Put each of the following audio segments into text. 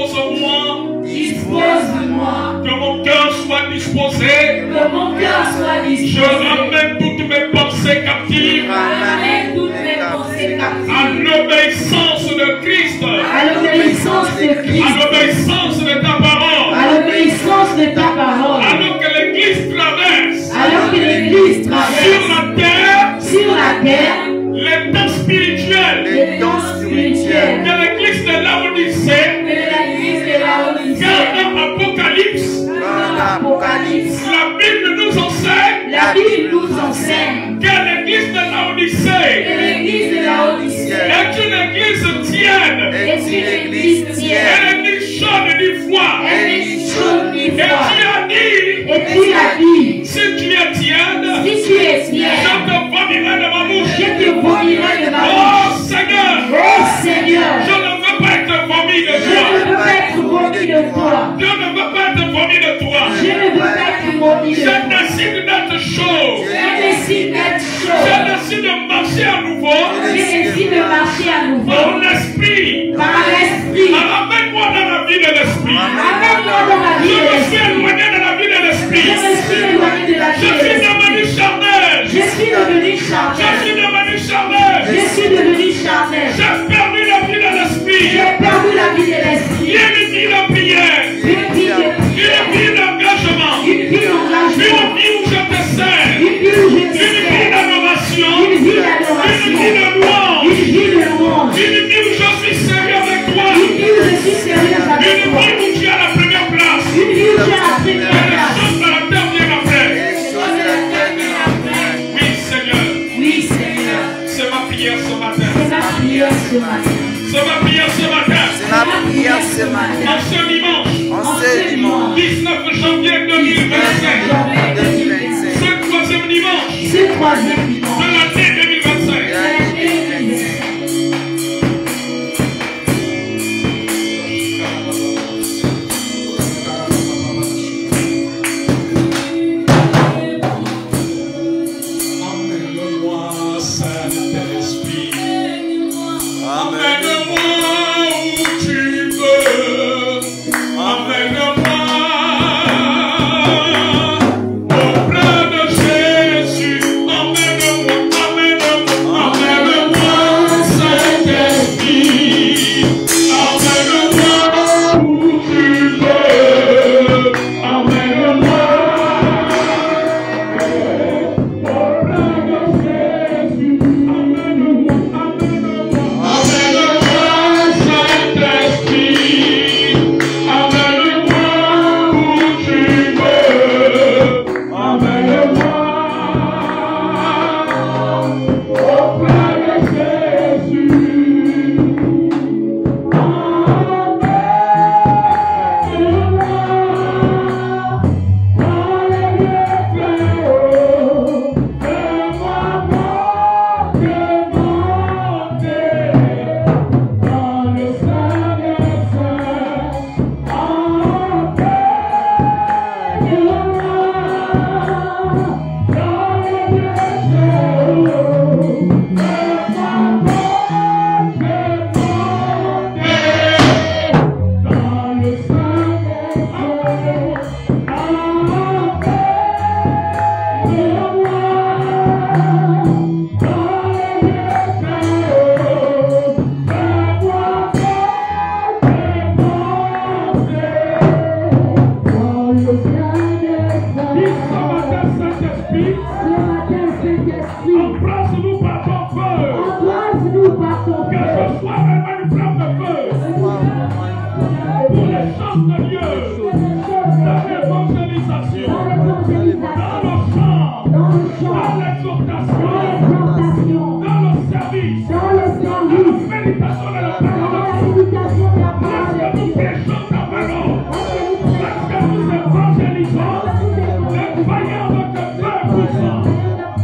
Dispose-moi. Dispose-moi. Que mon cœur soit disposé. Que mon cœur soit disposé. Je ramène toutes mes pensées captives. Ramène toutes mes pensées captives. À l'obéissance de Christ. À l'obéissance de Christ. À l'obéissance de ta parole. À l'obéissance de ta parole. Alors que l'Église traverse. Alors que l'Église traverse sur la terre. les dons spirituels. Les dons spirituels. De l'Église de Laodicée. Car dans l'Apocalypse. La Bible nous enseigne. La Bible nous enseigne. Que l'Église de Laodicée. Que l'Église de Laodicée est une Église tienne. Est une Église tienne. Elle est ni chaude ni froide. Elle est ni chaude ni Et froide. tu as dit. Si tu es tienne. Si tu es tienne. Je te vomirai de ma bouche. Je te vomirai de ma bouche. Oh Seigneur. Oh Seigneur. Je ne veux pas être vomi de Je toi. ne veux pas être vomi de toi. Je ne veux pas être vomi de toi. Je ne veux pas être vomi de Je toi. décide d'être chaud. Je décide d'être chaud. Je décide de marcher à nouveau. Je décide de marcher à nouveau. Par l'esprit. Par l'esprit. Ramène-moi dans la vie de l'esprit. Ramène-moi dans la vie Je de me suis l'esprit. éloigné de la vie de Je l'esprit. me suis éloigné de la Je vie de suis l'esprit. devenu charnel. Je suis devenu Je charnel. suis devenu charnel. Je suis devenu charnel. J'ai perdu la vie de l'esprit. J'ai perdu la vie de l'esprit. Une vie de prière. Une vie de Une prière. vie d'engagement. Une vie d'engagement. Une vie où je te sers. Une vie où je te Une vie sers. d'adoration. Une vie Une d'adoration. vie de louange. Une vie de louange. Une vie où je suis sérieux avec toi. Une vie où je suis sérieuse avec Une toi. vie où tu as la première place. Une vie où tu as la Et première les place. choses de la terre viennent après. Oui, Seigneur. Oui, Seigneur. C'est ma prière ce matin. C'est ma prière ce matin. C'est ma prière ce matin. C'est ma prière ce matin. En ce dimanche, En ce dimanche, 19 janvier 2025. 2025, Ce troisième dimanche Ce troisième dimanche. de l'année 2025. Emmène-moi, Saint-Esprit. Emmène-moi où tu veux. Emmène-moi auprès de Jésus. Emmène-moi, emmène-moi, emmène-moi, Saint-Esprit. Emmène-moi où tu veux. Emmène-moi. Embrasse-nous par ton feu. Que ce soit même une flamme de feu. Pour les chances de Dieu. La évangélisation. Dans le chant. Dans l'exhortation. Dans le service. Dans la méditation de la parole. Lorsque nous prêchons ta parole. Lorsque nous évangélisons. Les croyants de te faire puissant.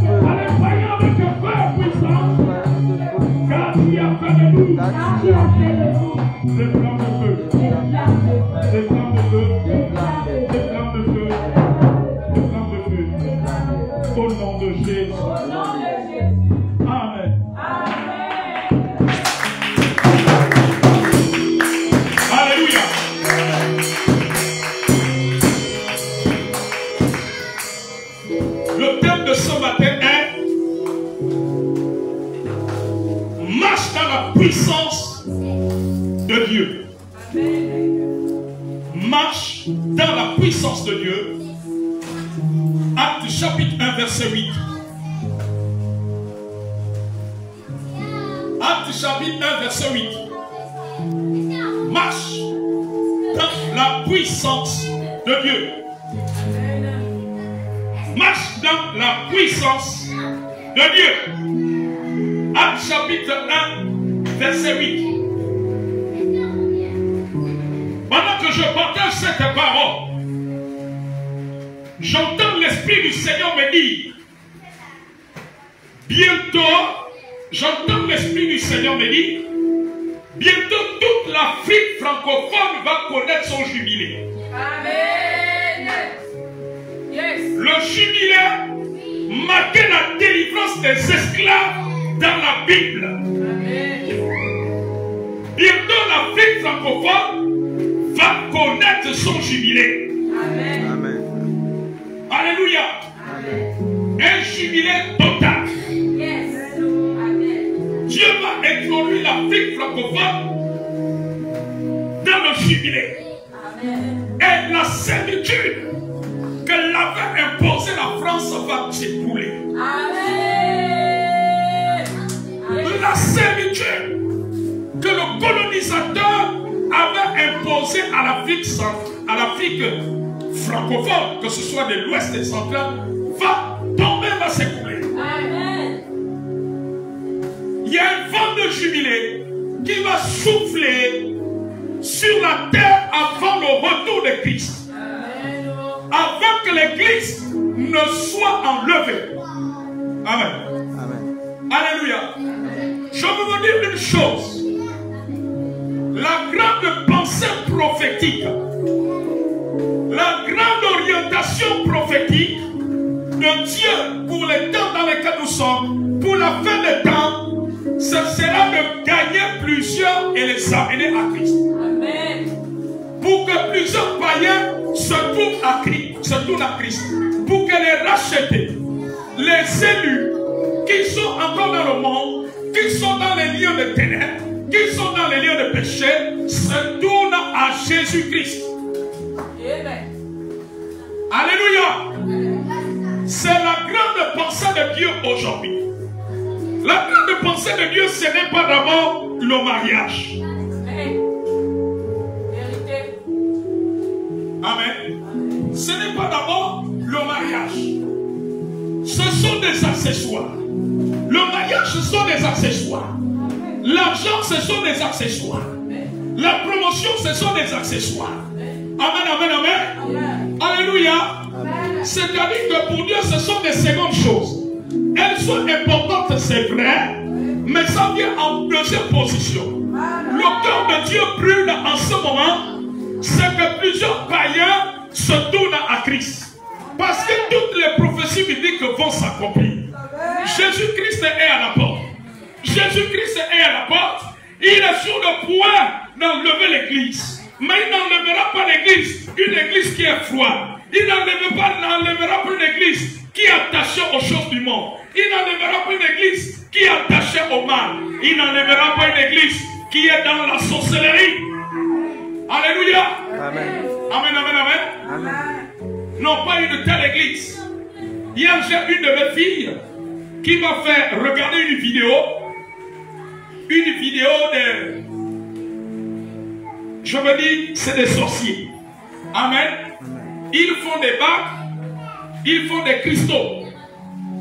Les croyants de te faire puissant. Car tu as fait de nous. Les flammes de feu. marche dans la puissance de Dieu. Actes chapitre 1, verset 8. Actes chapitre 1, verset 8. Marche dans la puissance de Dieu. Marche dans la puissance de Dieu. Actes chapitre 1, verset 8. Pendant que je partage cette parole, j'entends l'Esprit du Seigneur me dire, bientôt, j'entends l'Esprit du Seigneur me dire, bientôt toute l'Afrique francophone va connaître son jubilé. Amen. Yes. Le jubilé marquait la délivrance des esclaves dans la Bible. Amen. Bientôt l'Afrique francophone va connaître son jubilé. Amen. Amen. Alléluia. Amen. Un jubilé total. Yes. Amen. Dieu va introduire l'Afrique francophone dans le jubilé. Amen. Et la servitude que l'avait imposée la France va s'écrouler. Amen. La servitude que le colonisateur avait imposée à l'Afrique francophone, que ce soit de l'Ouest et central, va tomber, va s'écrouler. Amen. Il y a un vent de jubilé qui va souffler sur la terre avant le retour de Christ. Amen. Avant que l'Église ne soit enlevée. Amen. Amen. Alléluia. Je veux vous dire une chose. La grande pensée prophétique, la grande orientation prophétique de Dieu pour les temps dans lesquels nous sommes, pour la fin des temps, ce sera de gagner plusieurs et les amener à Christ. Amen. Pour que plusieurs païens se tournent à Christ. Pour que les rachetés, les élus qui sont encore dans le monde, qui sont dans les lieux de ténèbres, qui sont dans les lieux de péché, se tournent à Jésus-Christ. Amen. Alléluia. C'est la grande pensée de Dieu aujourd'hui. La grande pensée de Dieu, ce n'est pas d'abord le mariage. Amen. Vérité. Amen. Ce n'est pas d'abord le mariage. Ce sont des accessoires. Le mariage, ce sont des accessoires. L'argent, ce sont des accessoires. La promotion, ce sont des accessoires. Amen, amen, amen. Amen. Alléluia. Amen. C'est-à-dire que pour Dieu, ce sont des secondes choses. Elles sont importantes, c'est vrai, mais ça vient en deuxième position. Le cœur de Dieu brûle en ce moment, c'est que plusieurs païens se tournent à Christ. Parce que toutes les prophéties bibliques vont s'accomplir. Jésus-Christ est à la porte. Jésus-Christ est à la porte. Il est sur le point d'enlever l'église. Mais il n'enlèvera pas l'église, une église qui est froide. Il n'enlèvera pas une église qui est attachée aux choses du monde. Il n'enlèvera pas une église qui est attachée au mal. Il n'enlèvera pas une église qui est dans la sorcellerie. Alléluia. Amen. Amen, amen, amen. Amen. Non, pas une telle église. Hier, j'ai une de mes filles qui m'a fait regarder une vidéo de... Je veux dire, c'est des sorciers. Amen. Ils font des bagues, ils font des cristaux.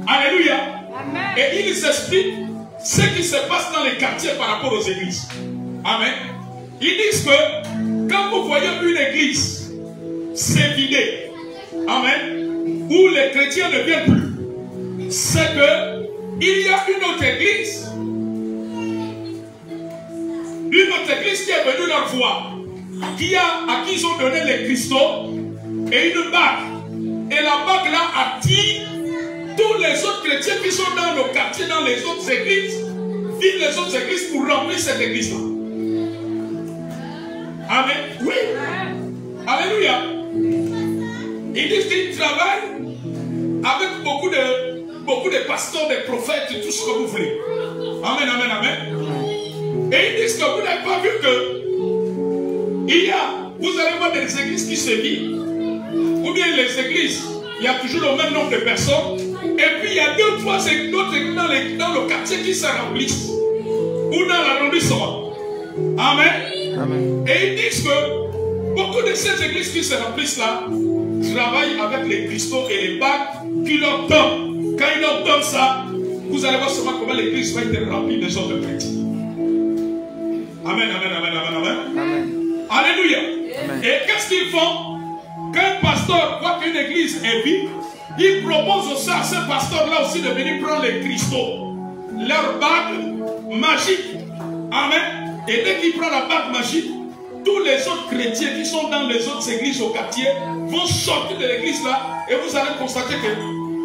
Alléluia. Amen. Et ils expliquent ce qui se passe dans les quartiers par rapport aux églises. Amen. Ils disent que quand vous voyez une église s'évider, amen, où les chrétiens ne viennent plus, c'est que il y a une autre église qui est venue leur voir, à qui ils ont donné les cristaux et une bague. Et la bague là attire tous les autres chrétiens qui sont dans le quartier, dans les autres églises, viennent les autres églises pour remplir cette église là. Amen. Oui. Alléluia. Ils disent qu'ils travaillent avec beaucoup de pasteurs, des prophètes, tout ce que vous voulez. Amen, amen, amen. Et ils disent que vous n'avez pas vu que il y a Vous allez voir des églises qui se vident. Ou bien les églises, il y a toujours le même nombre de personnes. Et puis il y a 2 ou 3 autres églises dans le quartier qui se remplissent. Ou dans l'arrondissement. Amen. Amen. Et ils disent que beaucoup de ces églises qui se remplissent là travaillent avec les cristaux et les bagues qui leur donnent. Quand ils leur donnent ça, vous allez voir seulement comment l'église va être remplie des autres chrétiens. Amen, amen, amen, amen, amen. Amen. Alléluia. Amen. Et qu'est-ce qu'ils font? Quand un pasteur voit qu'une église est vide, il propose aussi à ce pasteur-là aussi de venir prendre les cristaux, leur bague magique. Amen. Et dès qu'il prend la bague magique, tous les autres chrétiens qui sont dans les autres églises au quartier vont sortir de l'église là et vous allez constater que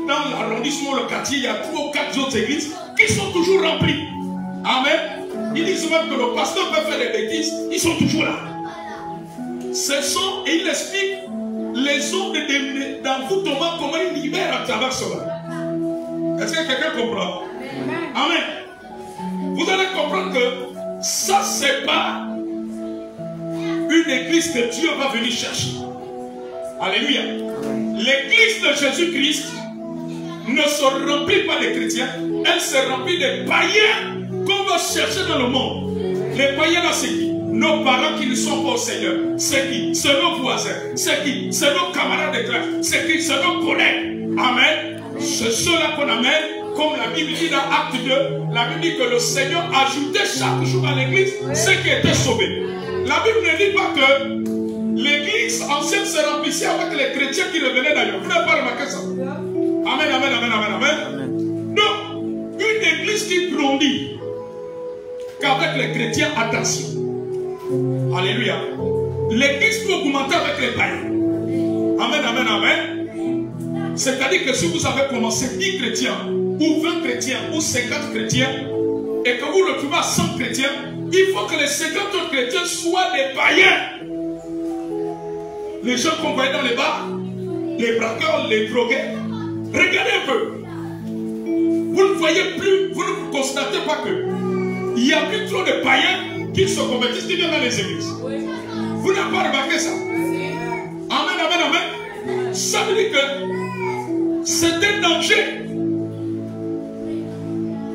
dans l'arrondissement, le quartier, il y a 3 ou 4 autres églises qui sont toujours remplies. Amen. Ils disent même que le pasteur peut faire des bêtises, ils sont toujours là. Ce sont, et il explique les zones d'envoûtement, comment ils libèrent à travers cela. Est-ce que quelqu'un comprend? Amen. Vous allez comprendre que ça, c'est pas une église que Dieu va venir chercher. Alléluia. L'église de Jésus-Christ ne se remplit pas des chrétiens, elle se remplit des païens qu'on va chercher dans le monde. Les païens là, c'est qui? Nos parents qui ne sont pas au Seigneur. C'est qui? C'est nos voisins. C'est qui? C'est nos camarades de classe. C'est qui? C'est nos collègues. Amen. C'est ceux-là qu'on amène, comme la Bible dit dans Acte 2, la Bible dit que le Seigneur ajoutait chaque jour à l'église ceux qui étaient sauvés. La Bible ne dit pas que l'église ancienne se remplissait avec les chrétiens qui revenaient d'ailleurs. Vous n'avez pas remarqué ça? Amen, amen, amen, amen, amen. Non, une église qui grandit qu'avec les chrétiens, attention. Alléluia. L'église peut augmenter avec les païens. Amen, amen, amen. C'est-à-dire que si vous avez commencé 10 chrétiens, ou 20 chrétiens, ou 50 chrétiens, et que vous retrouvez à 100 chrétiens, il faut que les 50 autres chrétiens soient des païens. Les gens qu'on voyait dans les bars, les braqueurs, les drogués. Regardez un peu. Vous ne voyez plus, vous ne constatez pas que il y a plus trop de païens qui se convertissent, qui viennent dans les églises. Vous n'avez pas remarqué ça? Amen, amen, amen. Ça veut dire que c'est un danger.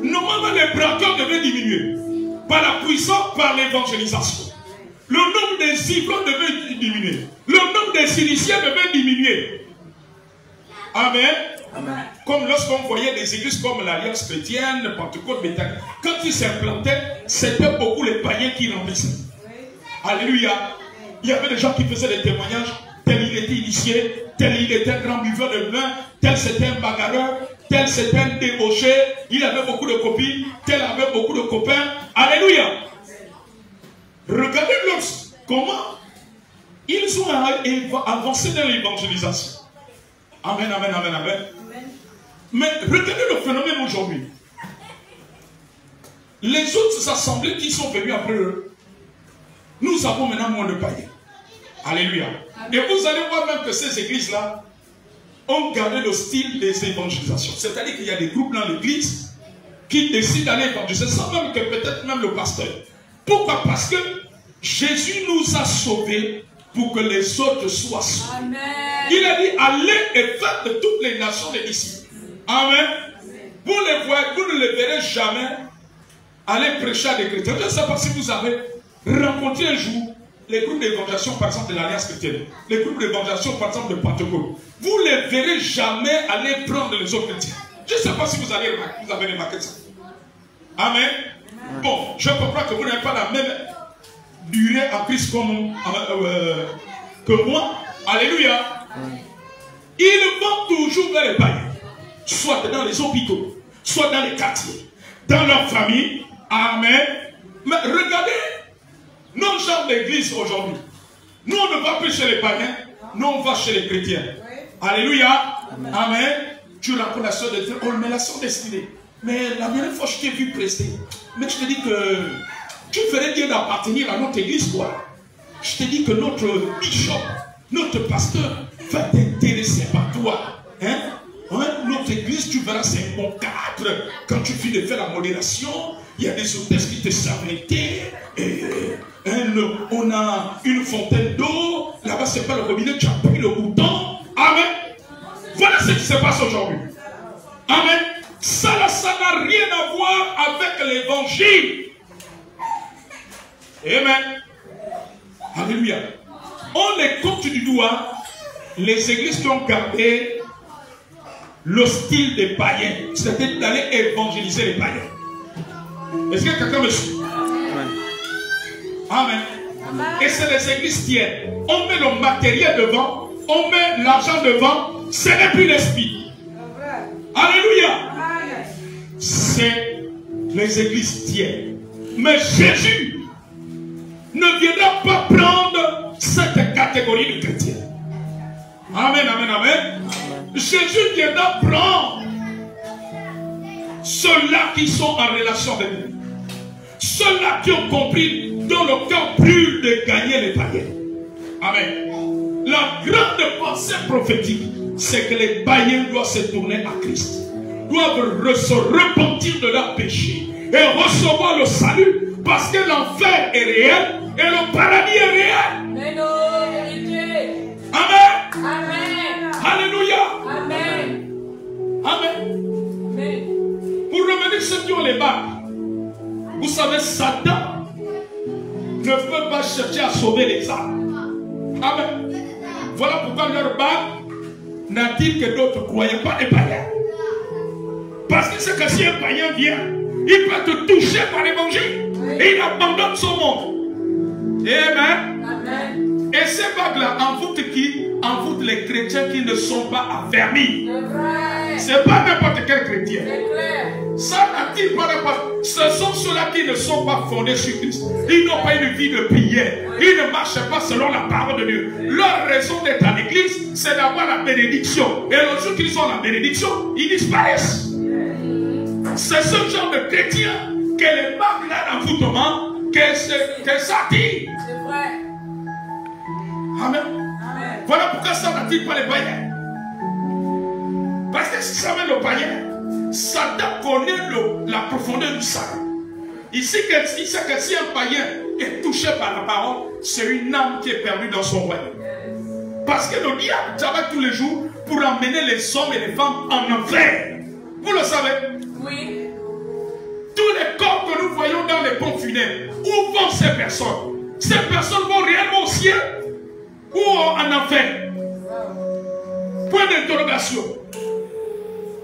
Normalement, les braqueurs devaient diminuer. Par la puissance, par l'évangélisation. Le nombre des ivrognes devait diminuer. Le nombre des initiés devait diminuer. Amen. Amen. Comme lorsqu'on voyait des églises comme l'Alliance chrétienne, le Pentecôte, Béthanie, quand ils s'implantaient, c'était beaucoup les païens qui remplissaient. Alléluia. Il y avait des gens qui faisaient des témoignages. Tel il était initié, tel il était un grand buveur de vin, tel c'était un bagarreur, tel c'était un débauché, il avait beaucoup de copines, tel avait beaucoup de copains. Alléluia. Regardez comment ils ont avancé dans l'évangélisation. Amen, amen, amen, amen. Mais regardez le phénomène aujourd'hui. Les autres assemblées qui sont venues après eux, nous avons maintenant moins de païens. Alléluia. Et vous allez voir même que ces églises-là ont gardé le style des évangélisations. C'est-à-dire qu'il y a des groupes dans l'église qui décident d'aller évangéliser sans même que peut-être même le pasteur. Pourquoi? Parce que Jésus nous a sauvés pour que les autres soient sauvés. Amen. Il a dit, allez et faites de toutes les nations des disciples. Amen. Vous ne les verrez jamais aller prêcher à des chrétiens. Je ne sais pas si vous avez rencontré un jour les groupes d'évangélisation, par exemple, de l'Alliance chrétienne, les groupes d'évangélisation, par exemple, de Pentecôte. Vous ne les verrez jamais aller prendre les autres chrétiens. Je ne sais pas si vous avez remarqué ça. Amen. Bon, je comprends que vous n'avez pas la même durée en Christ que moi. Alléluia. Ils vont toujours vers les païens, soit dans les hôpitaux, soit dans les quartiers, dans leur famille. Amen. Mais regardez nos gens d'église aujourd'hui. Nous, on ne va plus chez les païens, nous, on va chez les chrétiens. Alléluia. Amen. Amen. Tu rencontres la soeur de Dieu, oh, mais la soeur destinée. Mais la dernière fois, je t'ai vu prester. Mais je te dis que tu ferais bien d'appartenir à notre église, quoi. Je te dis que notre bishop, notre pasteur, va t'intéresser par toi. Hein? Hein? Notre église, tu verras, c'est un bon cadre. Quand tu finis de faire la modération, il y a des hôtesses qui te servent l'été. Et on a une fontaine d'eau. passer par le robinet, tu as pris le bouton. Amen. Voilà ce qui se passe aujourd'hui. Amen. Ça n'a rien à voir avec l'évangile. Amen. Alléluia. On les compte du doigt les églises qui ont gardé le style des païens. C'était d'aller évangéliser les païens. Est-ce que quelqu'un me suit? Amen. Et c'est les églises tiennes. On met le matériel devant, on met l'argent devant, ce n'est plus l'esprit. Alléluia. C'est les églises tiennes. Mais Jésus ne viendra pas prendre cette catégorie de chrétiens. Amen, amen, amen. Jésus viendra prendre ceux-là qui sont en relation avec lui. Ceux-là qui ont compris dans le cœur brûle de gagner les païens. Amen. La grande pensée prophétique, c'est que les païens doivent se tourner à Christ. Doivent se repentir de leurs péchés et recevoir le salut, parce que l'enfer est réel et le paradis est réel. Amen. Amen. Alléluia. Amen. Amen. Amen. Pour revenir ceux qui ont les barres, vous savez, Satan ne peut pas chercher à sauver les âmes. Amen. Voilà pourquoi leur barre n'a-t-il que d'autres croyants, pas des païens. Parce qu'il sait que si un païen vient, il peut te toucher par l'évangile. Et il abandonne son monde. Amen. Amen. Et ces vagues-là envoûtent qui? Envoûtent les chrétiens qui ne sont pas affermis. C'est pas n'importe quel chrétien. Ça n'attire pas la part. Ce sont ceux-là qui ne sont pas fondés sur Christ. Ils n'ont pas une vie de prière. Ils ne marchent pas selon la parole de Dieu. Leur raison d'être à l'église, c'est d'avoir la bénédiction. Et le jour qu'ils ont la bénédiction, ils disparaissent. C'est ce genre de chrétien que les marques là d'envoûtement, que ça attire. C'est vrai. Amen. Amen. Voilà pourquoi ça n'attire pas les païens. Parce que si ça met le païen, Satan connaît la profondeur du salut. Il sait que si un païen est touché par la parole, c'est une âme qui est perdue dans son royaume. Parce que le diable travaille tous les jours pour emmener les hommes et les femmes en enfer. Vous le savez? Oui. Tous les corps que nous voyons dans les pompes funèbres, où vont ces personnes? Ces personnes vont réellement au ciel ou en enfer? Point d'interrogation.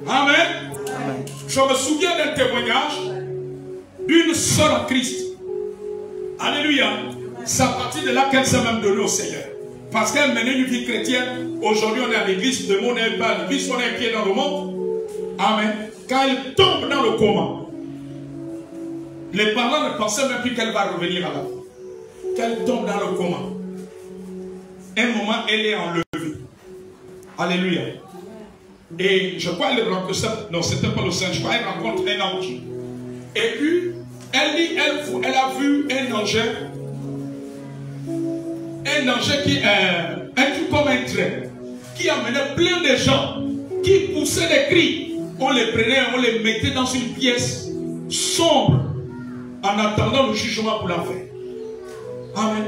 Amen. Amen. Je me souviens d'un témoignage d'une sœur en Christ. Alléluia. C'est à partir de là qu'elle s'est même donnée au Seigneur. Parce qu'elle menait une vie chrétienne. Aujourd'hui, on est à l'église. Demain, on n'est pas à l'église. On est un pied dans le monde. Amen. Quand elle tombe dans le coma, les parents ne pensaient même plus qu'elle va revenir à la vie. Qu'elle tombe dans le coma. Un moment, elle est enlevée. Alléluia. Et je crois qu'elle rencontre, non, c'était pas le Saint, je crois qu'elle rencontre un ange. Et puis, elle dit, elle a vu un ange qui, un truc comme un train, qui amenait plein de gens, qui poussaient des cris. On les prenait, on les mettait dans une pièce sombre, en attendant le jugement pour l'enfer. Amen.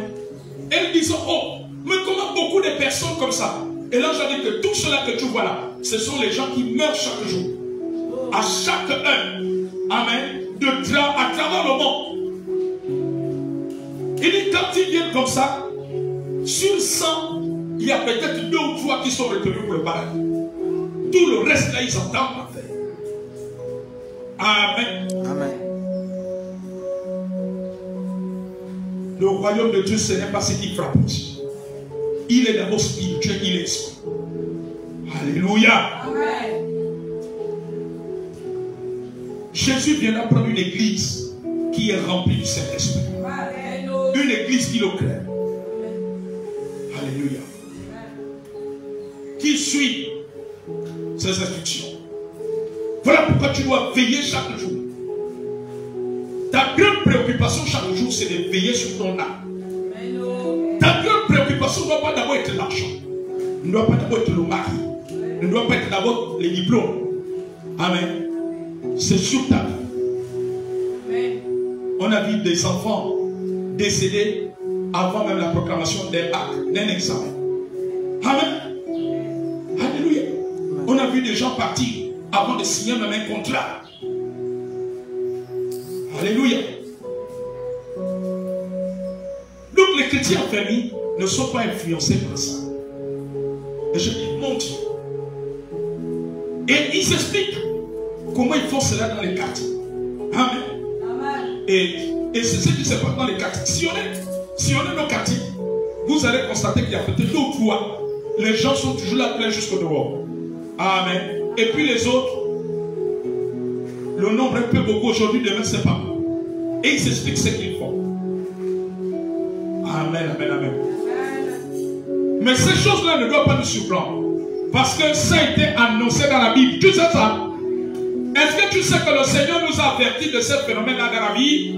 Elle disait, oh, mais comment beaucoup de personnes comme ça? Et là, j'ai dit que tout cela que tu vois là, ce sont les gens qui meurent chaque jour. À chaque heure. Amen. À travers le monde. Il dit, quand ils viennent comme ça, sur 100, il y a peut-être 2 ou 3 qui sont retenus pour le paradis. Tout le reste là, ils entendent la faire. Amen. Amen. Le royaume de Dieu, ce n'est pas ce qui frappe. Il est d'abord spirituel, il est esprit. Alléluia. Amen. Jésus viendra prendre une église qui est remplie du Saint-Esprit. Une église qui le claire. Alléluia. Qui suit ses instructions. Voilà pourquoi tu dois veiller chaque jour. Ta grande préoccupation chaque jour, c'est de veiller sur ton âme. Ta grande préoccupation ne doit pas d'abord être l'argent. Ne doit pas d'abord être le mari. Ne doit pas être d'abord les diplômes. Amen. C'est sur ta vie. On a vu des enfants décédés avant même la proclamation d'un bac, d'un examen. Amen. Alléluia. On a vu des gens partir avant de signer même un contrat. Alléluia. Donc les chrétiens en famille ne sont pas influencés par ça. Et je dis, mon Dieu. Et ils expliquent comment ils font cela dans les quartiers. Amen. Et c'est ce qui se passe dans les quartiers. Si on est dans le quartier, vous allez constater qu'il y a peut-être 2 ou 3. Les gens sont toujours là pleins jusqu'au dehors. Amen. Et puis les autres, le nombre est peu beaucoup aujourd'hui, demain c'est pas. Et ils s'expliquent ce qu'ils font. Amen, amen, amen. Mais ces choses-là ne doivent pas nous surprendre. Parce que ça a été annoncé dans la Bible. Tu sais ça? Est-ce que tu sais que le Seigneur nous a avertis de ce phénomène-là dans la vie?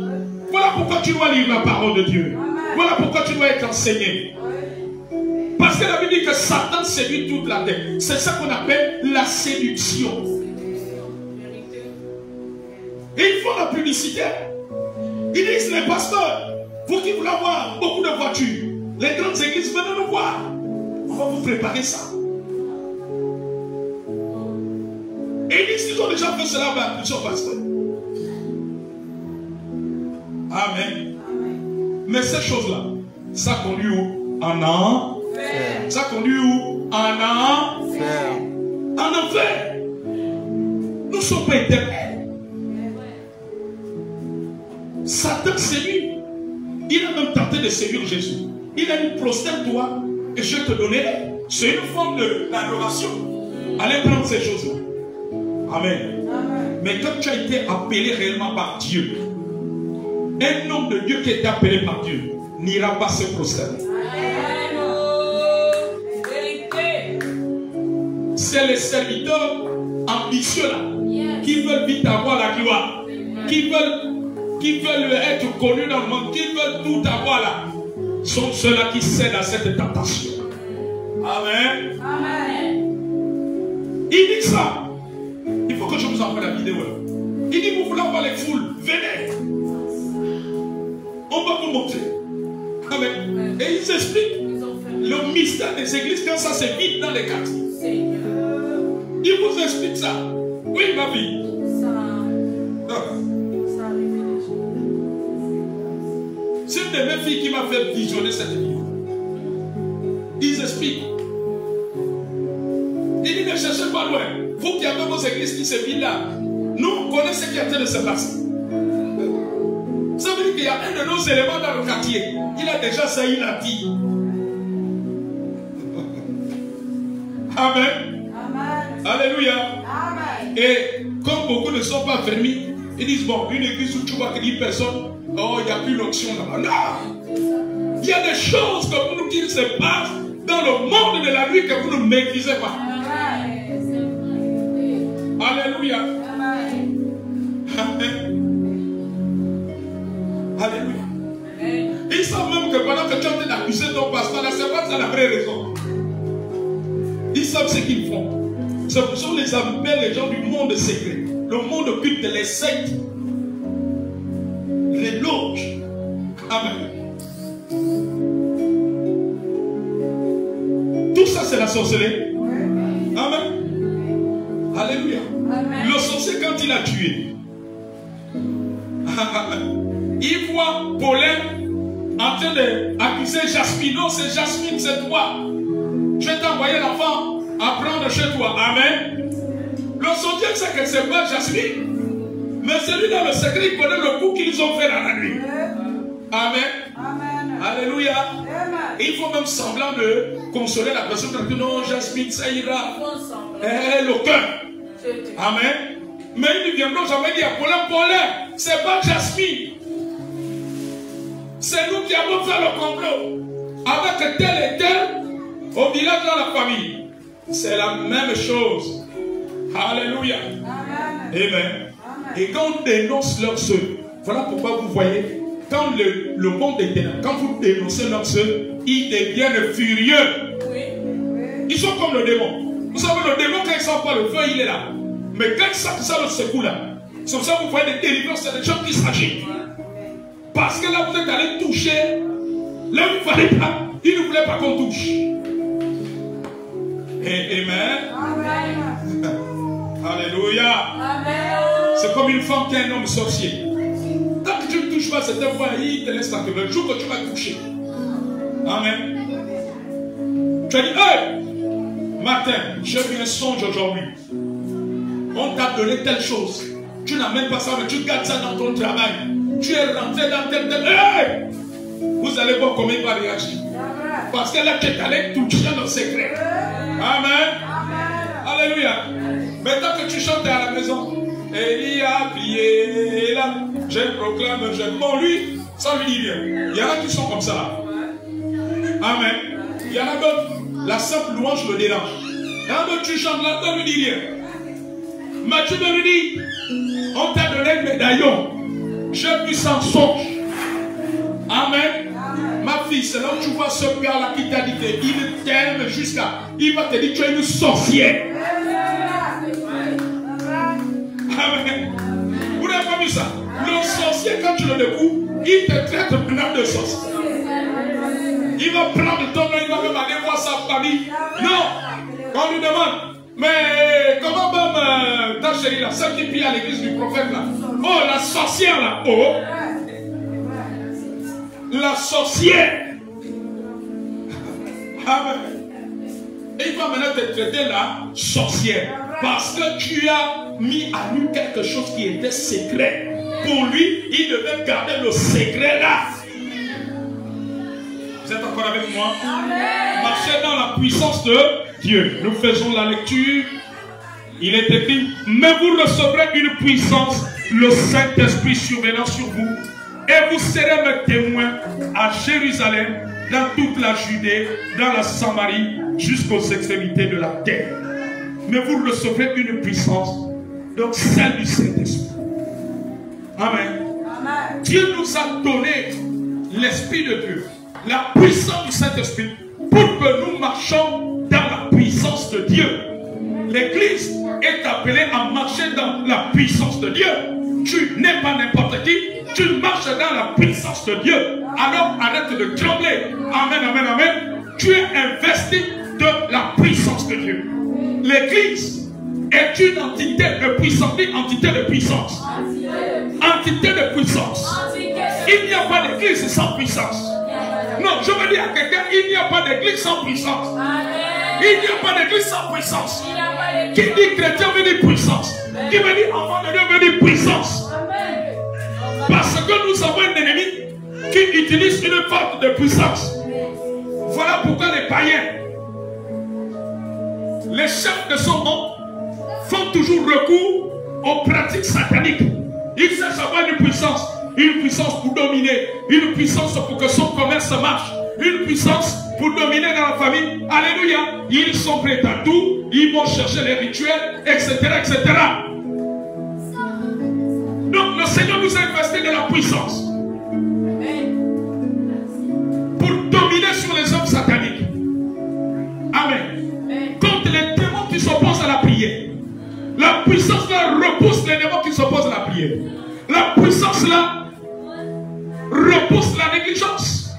Voilà pourquoi tu dois lire la parole de Dieu. Voilà pourquoi tu dois être enseigné. Parce que la Bible dit que Satan séduit toute la terre. C'est ça qu'on appelle la séduction. Et ils font la publicité. Ils disent, les pasteurs, vous qui voulez avoir beaucoup de voitures, les grandes églises, venez nous voir. On va vous préparer ça. Et ils disent qu'ils ont déjà fait cela avec plusieurs pasteurs. Amen. Mais ces choses-là, ça conduit où? En enfer. Ça conduit où? En enfer. En enfer. Nous ne sommes pas éternels. Satan séduit. Il a même tenté de séduire Jésus. Il a dit, prosterne-toi et je te donnerai. C'est une forme d'adoration. Allez prendre ces choses-là. Amen. Mais quand tu as été appelé réellement par Dieu, un homme de Dieu qui a été appelé par Dieu n'ira pas se prosterner. C'est les serviteurs ambitieux là, qui veulent vite avoir la gloire, qui veulent être connus dans le monde, qui veulent tout avoir là, sont ceux-là qui cèdent à cette tentation. Amen. Amen. Il dit ça. Il faut que je vous envoie la vidéo. Il dit, vous voulez avoir les foules, venez. On va vous montrer. Amen. Et ils expliquent le mystère des églises quand ça se vide dans les quartiers. Il vous explique ça. Oui, ma vie. C'est une de mes filles qui m'a fait visionner cette vidéo. Ils expliquent. Il dit, ne cherchez pas loin. Vous qui avez vos églises qui se vident là, nous on connaît ce qui est en train de se passer. Ça veut dire qu'il y a un de nos éléments dans le quartier. Il a déjà ça, il a dit. Amen. Amen. Alléluia. Amen. Et comme beaucoup ne sont pas fermés, ils disent, bon, une église où tu vois que 10 personnes, oh, il n'y a plus l'onction là-bas. Non. Il y a des choses que vous nous dites se passent dans le monde de la nuit que vous ne maîtrisez pas. Alléluia. Amen. Alléluia. Ils savent même que pendant que tu es en train d'accuser ton pasteur, là, c'est pas ça la vraie raison. Ils savent ce qu'ils font. C'est pour ça qu'on les appelle les gens du monde secret. Le monde occulte, les sectes, les loges. Amen. Tout ça, c'est la sorcellerie. Amen. Alléluia. Amen. Le sorcier, quand il a tué, il voit Paulin en train d'accuser Jasmine. Non, c'est Jasmine, c'est toi. Je vais t'envoyer l'enfant à prendre chez toi. Amen. Le sorcier sait que c'est pas Jasmine. Mais celui dans le secret, il connaît le coup qu'ils ont fait dans la nuit. Amen. Amen. Alléluia. Amen. Et il faut même semblant de consoler la personne parce que non, Jasmine, ça ira. Le cœur. Amen. Mais ils ne viendront jamais dire Paulin, c'est pas Jasmine. C'est nous qui avons fait le complot avec tel et tel au village dans la famille. C'est la même chose. Alléluia. Amen. Amen. Et quand on dénonce leurs œuvres, voilà pourquoi vous voyez, quand le monde est ténèbres, quand vous dénoncez leurs œuvres, ils deviennent furieux. Oui. Ils sont comme le démon. Vous savez, le démon, quand il sent pas le feu, il est là. Mais quand il sent que ça le secoue là, c'est pour ça que vous voyez des délivrances, c'est des gens qui s'agitent. Parce que là, vous êtes allé toucher, là où il ne fallait pas, il ne voulait pas qu'on touche. Et amen. Amen. Alléluia. Amen. C'est comme une femme qui est un homme sorcier. Tant que tu ne touches pas cette fois, il te laisse tranquille. Le jour que tu vas toucher. Amen. Tu as dit, hey, matin, j'ai eu un songe aujourd'hui. On t'a donné telle chose. Tu n'as même pas ça, mais tu gardes ça dans ton travail. Tu es rentré dans tel. Hey! Vous allez voir comment il va réagir. Parce que là, tu es allé toucher le secret. Amen. Alléluia. Maintenant que tu chantes à la maison, Élie a prié là. Je proclame, je. Bon, lui, ça lui dit rien. Il y en a qui sont comme ça. Amen. Il y en a d'autres, la simple louange le dérange. Il y en a d'autres, tu chantes là, ça lui dit rien. Matthieu me dit, on t'a donné un médaillon. J'ai vu sans songe. Amen. Ma fille, c'est là où tu vois ce père-là qui t'a dit qu'il t'aime jusqu'à. Il va te dire que tu es une sorcière. Amen. Vous n'avez pas vu ça? Le sorcier, quand tu le découvres, il te traite maintenant de sorcier. Il va prendre ton nom, il va même aller voir sa famille. Non, on lui demande, mais comment même ta chérie là, celle qui prie à l'église du prophète là? Oh, la sorcière là, oh! La sorcière. Amen. Et il va maintenant te traiter la sorcière. Parce que tu as mis à lui quelque chose qui était secret. Pour lui, il devait garder le secret là. Vous êtes encore avec moi? Marchez dans la puissance de Dieu. Nous faisons la lecture. Il est écrit, mais vous recevrez une puissance, le Saint-Esprit survenant sur vous. Et vous serez mes témoins à Jérusalem, dans toute la Judée, dans la Samarie, jusqu'aux extrémités de la terre. Mais vous recevrez une puissance, donc celle du Saint-Esprit. Amen. Amen. Dieu nous a donné l'Esprit de Dieu, la puissance du Saint-Esprit, pour que nous marchions dans la puissance de Dieu. L'Église est appelée à marcher dans la puissance de Dieu. Tu n'es pas n'importe qui, tu marches dans la puissance de Dieu. Alors arrête de trembler. Amen, amen, amen. Tu es investi de la puissance de Dieu. L'Église est une entité de puissance. Une entité de puissance. Entité de puissance. Il n'y a pas d'église sans puissance. Non, je veux dire à quelqu'un, il n'y a pas d'église sans puissance. Il n'y a pas d'église sans puissance. Qui dit chrétien veut dire puissance. Qui veut dire enfant de Dieu veut dire puissance. Parce que nous avons un ennemi qui utilise une forme de puissance. Voilà pourquoi les païens, les chefs de son monde, font toujours recours aux pratiques sataniques. Ils cherchent à avoir une puissance pour dominer, une puissance pour que son commerce marche, une puissance pour dominer dans la famille. Alléluia. Ils sont prêts à tout, ils vont chercher les rituels, etc., etc. Donc le Seigneur nous a investi de la puissance pour dominer sur les hommes sataniques. Amen. Contre les démons qui s'opposent à la prière. La puissance là repousse les démons qui s'opposent à la prière. La puissance là repousse la négligence.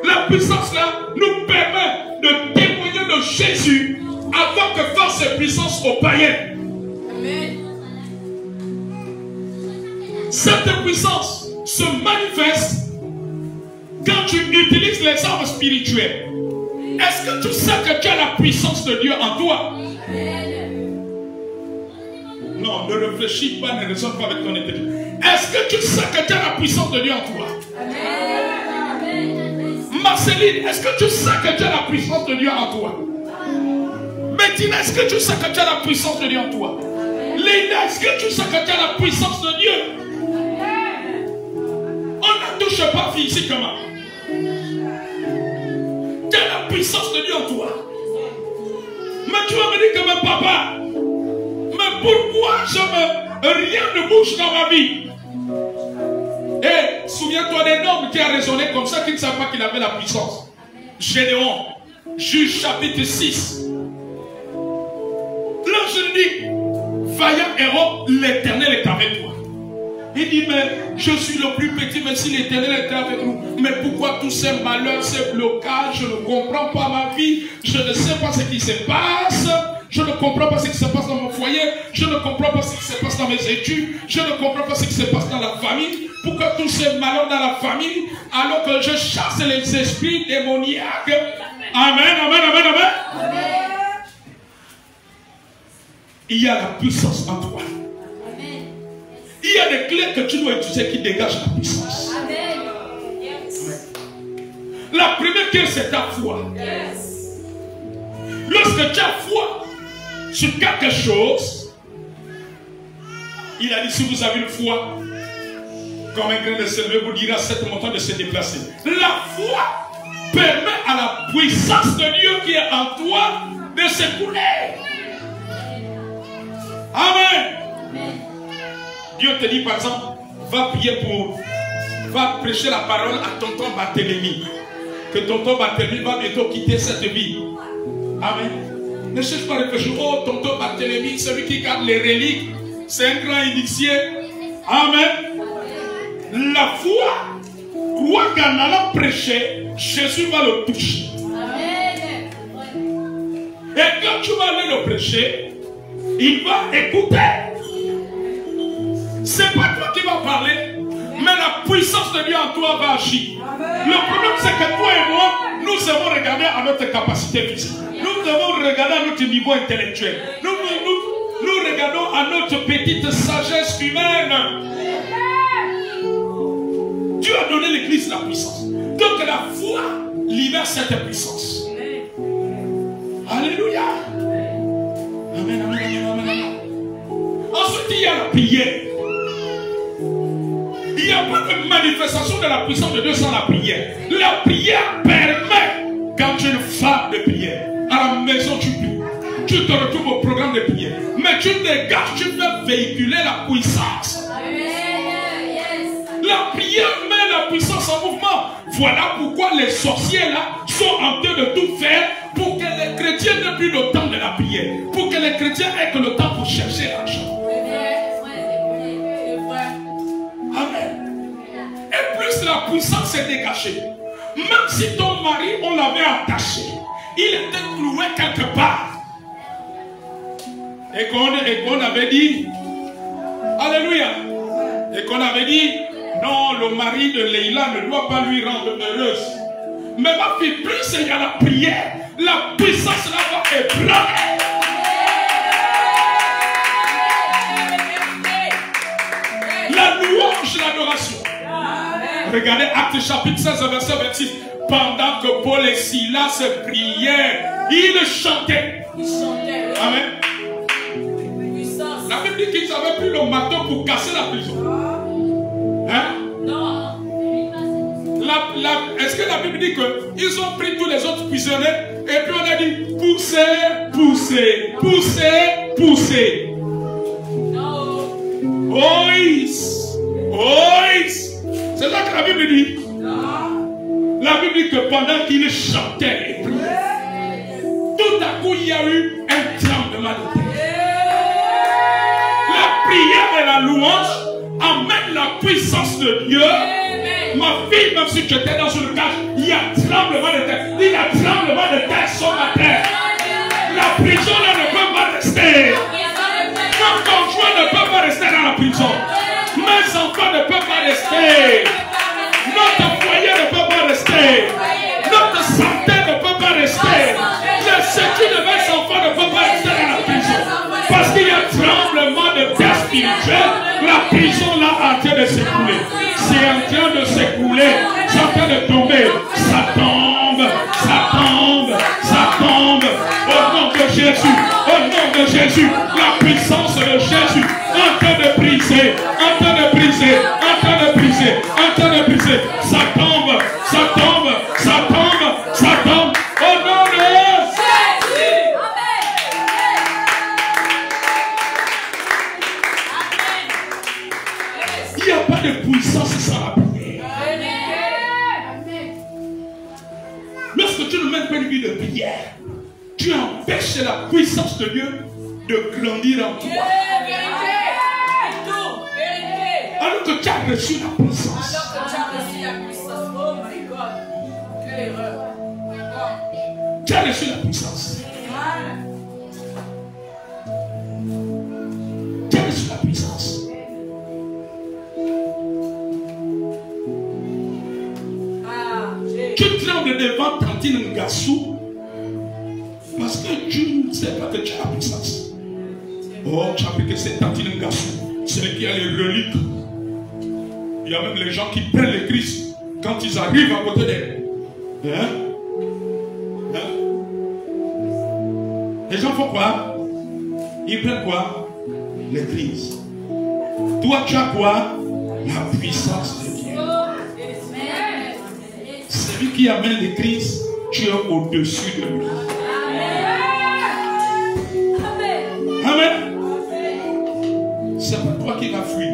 La puissance là nous permet de témoigner de Jésus avant que fasse ses puissances aux païens. Amen. Cette puissance se manifeste quand tu utilises les armes spirituelles. Est-ce que tu sais que tu as la puissance de Dieu en toi? Non, ne réfléchis pas, ne raisonne pas avec ton intelligence. Est-ce que tu sais que tu as la puissance de Dieu en toi? Marceline, est-ce que tu sais que tu as la puissance de Dieu en toi? Bettina, est-ce que tu sais que tu as la puissance de Dieu en toi? Linda, est-ce que tu sais que tu as la puissance de Dieu? On ne touche pas physiquement. Tu as la puissance de Dieu en toi. Mais tu vas me dire que mais papa, mais pourquoi rien ne bouge dans ma vie? Et souviens-toi d'un homme qui a raisonné comme ça, qui ne savait pas qu'il avait la puissance. Gédéon, Juge chapitre 6. Là je dis, vaillant héros, l'Éternel est avec toi. Il dit, mais je suis le plus petit, mais si l'Éternel était avec nous. Mais pourquoi tous ces malheurs, ces blocages, je ne comprends pas ma vie, je ne sais pas ce qui se passe, je ne comprends pas ce qui se passe dans mon foyer, je ne comprends pas ce qui se passe dans mes études, je ne comprends pas ce qui se passe dans la famille. Pourquoi tous ces malheurs dans la famille, alors que je chasse les esprits démoniaques. Amen, amen, amen, amen. Amen. Il y a la puissance en toi. Il y a des clés que tu dois utiliser qui dégagent la puissance. Amen. La première clé, c'est ta foi. Yes. Lorsque tu as foi sur quelque chose, il a dit, si vous avez une foi, comme un grain de sel, vous dira à cette montagne de se déplacer. La foi permet à la puissance de Dieu qui est en toi de s'écouler. Amen. Dieu te dit par exemple, va prêcher la parole à tonton Barthélemy. Que tonton Barthélemy va bientôt quitter cette vie. Amen. Ne cherche pas à réfléchir, oh tonton Barthélemy, celui qui garde les reliques, c'est un grand initié. Amen. La foi, crois qu'en allant prêcher, Jésus va le toucher. Amen. Et quand tu vas aller le prêcher, il va écouter. C'est pas toi qui vas parler, mais la puissance de Dieu en toi va agir. Le problème, c'est que toi et moi, nous avons regardé à notre capacité physique. Nous avons regardé à notre niveau intellectuel. Nous regardons à notre petite sagesse humaine. Dieu a donné l'église la puissance. Donc la foi libère cette puissance. Alléluia. Amen, amen, amen, amen. Ensuite, il y a la prière. Il n'y a pas de manifestation de la puissance de Dieu sans la prière. La prière permet, quand tu es une femme de prière, à la maison tu pries, tu te retrouves au programme de prière, mais tu dégages, tu fais véhiculer la puissance. La prière met la puissance en mouvement. Voilà pourquoi les sorciers là sont en train de tout faire pour que les chrétiens n'aient plus le temps de la prière, pour que les chrétiens aient que le temps pour chercher l'argent. Amen. Et plus la puissance est dégagée, même si ton mari, on l'avait attaché, il était cloué quelque part, et qu'on avait dit, alléluia, et qu'on avait dit, non, le mari de Leïla ne doit pas lui rendre heureuse. Mais ma fille, plus il y a la prière, la puissance là va ébranler. La louange, l'adoration. Regardez Actes chapitre 16, verset 26. Pendant que Paul et Silas priaient, ils chantaient. Amen. La Bible dit qu'ils avaient pris le marteau pour casser la prison. Hein? Non. Est-ce que la Bible dit qu'ils ont pris tous les autres prisonniers et puis on a dit poussez, poussez, poussez, poussez. Non. Oïs. Oïs. C'est ça que la Bible dit. Non. La Bible dit que pendant qu'ils chantaient et priaient, tout à coup il y a eu un tremblement de terre. La prière et la louange amène la puissance de Dieu. Ma fille, même si tu étais dans une cage, il y a tremblement de terre. Il y a tremblement de terre sur ma terre. La prison là ne peut pas rester. Mon conjoint ne peut pas rester dans la prison. Mes enfants ne peuvent pas rester. Notre foyer ne peut pas rester. Notre santé ne peut pas rester. Le sécu de mes enfants ne peut pas rester dans la prison. Parce qu'il y a tremblement de terre spirituelle. La prison là est en train de s'écouler. C'est en train de s'écouler. C'est en train de tomber. Ça tombe. Ça tombe. Ça tombe. Au nom de Jésus. Au nom de Jésus. La puissance de Jésus. En train de briser. En train de briser. En train de briser. En train de briser. Ça tombe. Ça tombe. Ça tombe. Ça tombe. Au nom de Jésus. Il n'y a pas de puissance sans la prière. Lorsque tu ne mènes pas une vie de prière, tu empêches la puissance de Dieu de grandir en toi. Alors que tu as reçu la puissance. Alors que tu as reçu la puissance. Oh my God. Quelle erreur. Tu as reçu la puissance. Tu as reçu la puissance. Tu trembles devant Tantine Ngassou parce que tu ne sais pas que tu as la puissance. Oh, tu as appris que c'est Tantine Ngassou, celui qui a les reliques. Il y a même les gens qui prennent le Christ quand ils arrivent à côté d'elle. Hein? Hein? Les gens font quoi? Ils prennent quoi? Le Christ. Toi, tu as quoi? La puissance de Dieu. Celui qui amène le Christ, tu es au-dessus de lui. Amen. C'est pas toi qui vas fuir.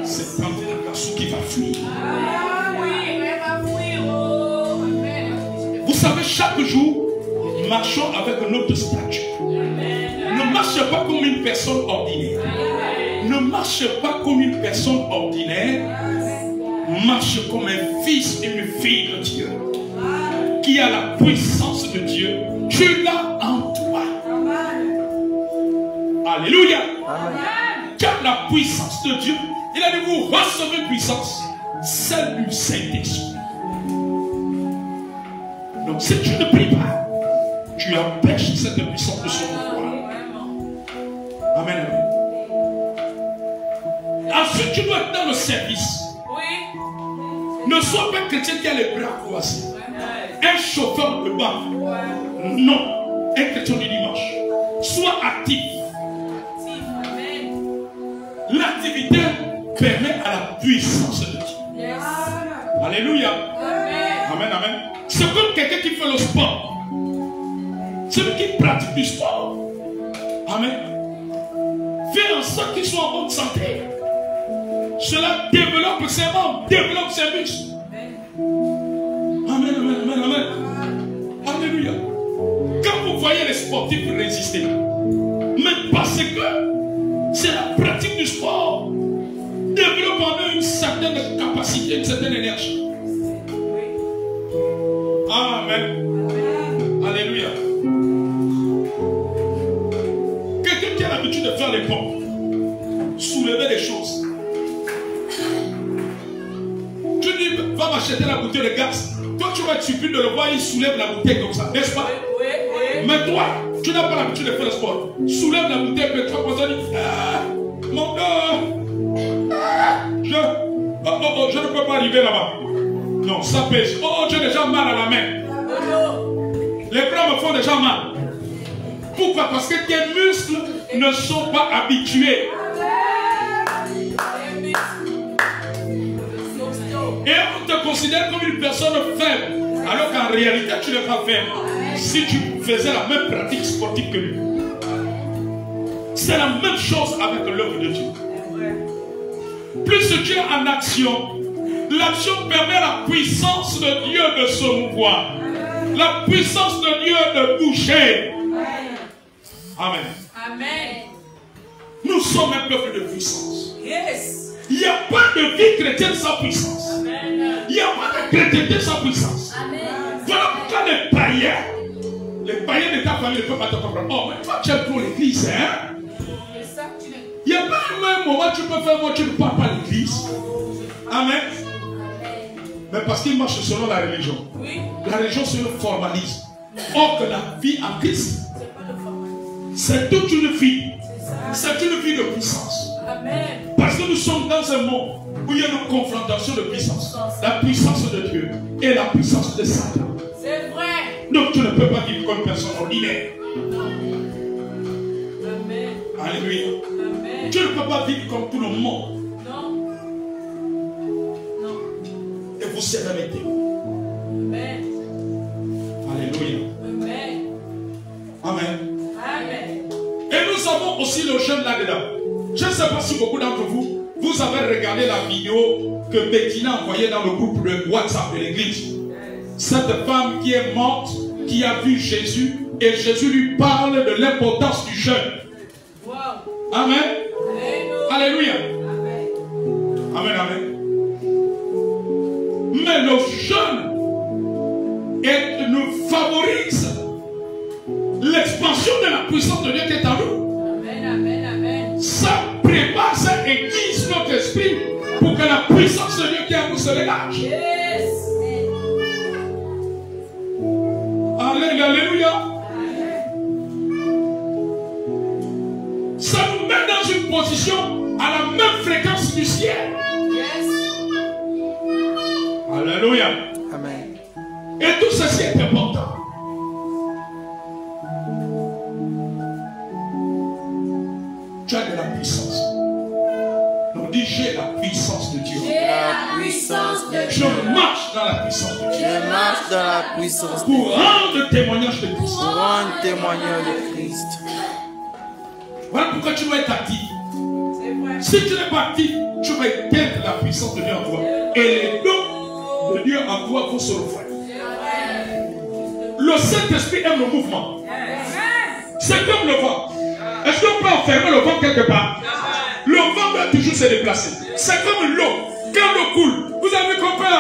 C'est Tantine Ngassou qui va fuir. Vous savez, chaque jour, marchons avec notre statut. Ne marche pas comme une personne ordinaire. Ne marche pas comme une personne ordinaire. Marche comme un fils et une fille de Dieu. Qui a la puissance de Dieu. Tu l'as en toi. Alléluia. Tu as la puissance de Dieu. Il a dit, vous recevez puissance. Celle du Saint-Esprit. Donc si tu ne pries pas, tu empêches cette puissance de se pouvoir. Amen. Ensuite, tu dois être dans le service. Ne sois pas un chrétien qui a les bras croisés. Un chauffeur de banque. Non. Un chrétien du dimanche. Sois actif. L'activité permet à la puissance de Dieu. Alléluia. Amen, amen. C'est comme quelqu'un qui fait le sport. Celui qui pratique du sport. Amen. Fais en sorte qu'il soit en bonne santé. Cela développe ses membres, développe ses muscles. Amen, amen, amen, amen. Alléluia. Quand vous voyez les sportifs résister, mais parce que c'est la pratique du sport, développe en eux une certaine capacité, une certaine énergie. Amen. Alléluia. Quelqu'un qui a l'habitude de faire les pompes, soulever des choses. Tu dis, va m'acheter la bouteille de gaz. Toi, tu vas être surpris de le voir, il soulève la bouteille comme ça, n'est-ce pas? Mais toi, tu n'as pas l'habitude de faire le sport. Soulève la bouteille, mais toi, tu dis, mon cœur, je ne peux pas arriver là-bas. Non, ça pèse. Oh, j'ai déjà mal à la main. Les bras me font déjà mal. Pourquoi? Parce que tes muscles ne sont pas habitués. Et on te considère comme une personne faible. Alors qu'en réalité, tu n'es pas faible. Si tu faisais la même pratique sportive que lui. C'est la même chose avec l'œuvre de Dieu. Plus tu es en action, l'action permet à la puissance de Dieu de se mouvoir. La puissance de Dieu de bouger. Amen. Amen. Nous sommes un peuple de puissance. Yes. Il n'y a pas de vie chrétienne sans puissance. Amen. Il n'y a pas de chrétienté sans puissance. Amen. Voilà pourquoi les païens de ta famille ne peuvent pas te comprendre. Oh, mais toi tu es pour l'église, hein? Il n'y a pas un même moment où tu peux faire moi, tu ne parles pas à l'église. Amen. Mais parce qu'il marche selon la religion. Oui. La religion c'est le formalisme. Or que la vie en Christ, c'est toute une vie. C'est une vie de puissance. Amen. Parce que nous sommes dans un monde où il y a une confrontation de puissance. La puissance de Dieu et la puissance de Satan. C'est vrai. Donc tu ne peux pas vivre comme une personne ordinaire. Amen. Alléluia. Amen. Tu ne peux pas vivre comme tout le monde. Non. Non. Et vous serez métier. Amen. Alléluia. Amen. Amen. Amen. Et nous avons aussi le jeune là-dedans. Je ne sais pas si beaucoup d'entre vous, vous avez regardé la vidéo que Bettina a envoyée dans le groupe de WhatsApp de l'église. Cette femme qui est morte, qui a vu Jésus, et Jésus lui parle de l'importance du jeûne. Wow. Amen. Alléluia. Alléluia. Amen. Amen, amen. Mais le jeûne nous favorise l'expansion de la puissance de Dieu qui est en nous. Amen, amen, amen. Ça prépare, ça aiguise notre esprit pour que la puissance de Dieu qui est en nous se dégage. Yes. Alléluia. Ça nous met dans une position à la même fréquence du ciel. Yes. Alléluia. Amen. Et tout ceci est important. Tu as de la puissance. On dit j'ai la puissance de Dieu. J'ai la puissance de Je Dieu. marche dans la puissance de Dieu. Je marche dans la puissance de Pour Dieu. rendre témoignage de Christ. Pour rendre témoignage de Christ. Voilà pourquoi tu dois être actif. C'est vrai. Si tu n'es pas actif, tu vas éteindre la puissance de Dieu en toi. Et les dons de Dieu en toi vont se refroidir. Le Saint-Esprit aime le mouvement. C'est comme le vent. Est-ce qu'on peut enfermer le vent quelque part? Le vent doit toujours se déplacer. C'est comme l'eau. Quand l'eau coule, vous avez compris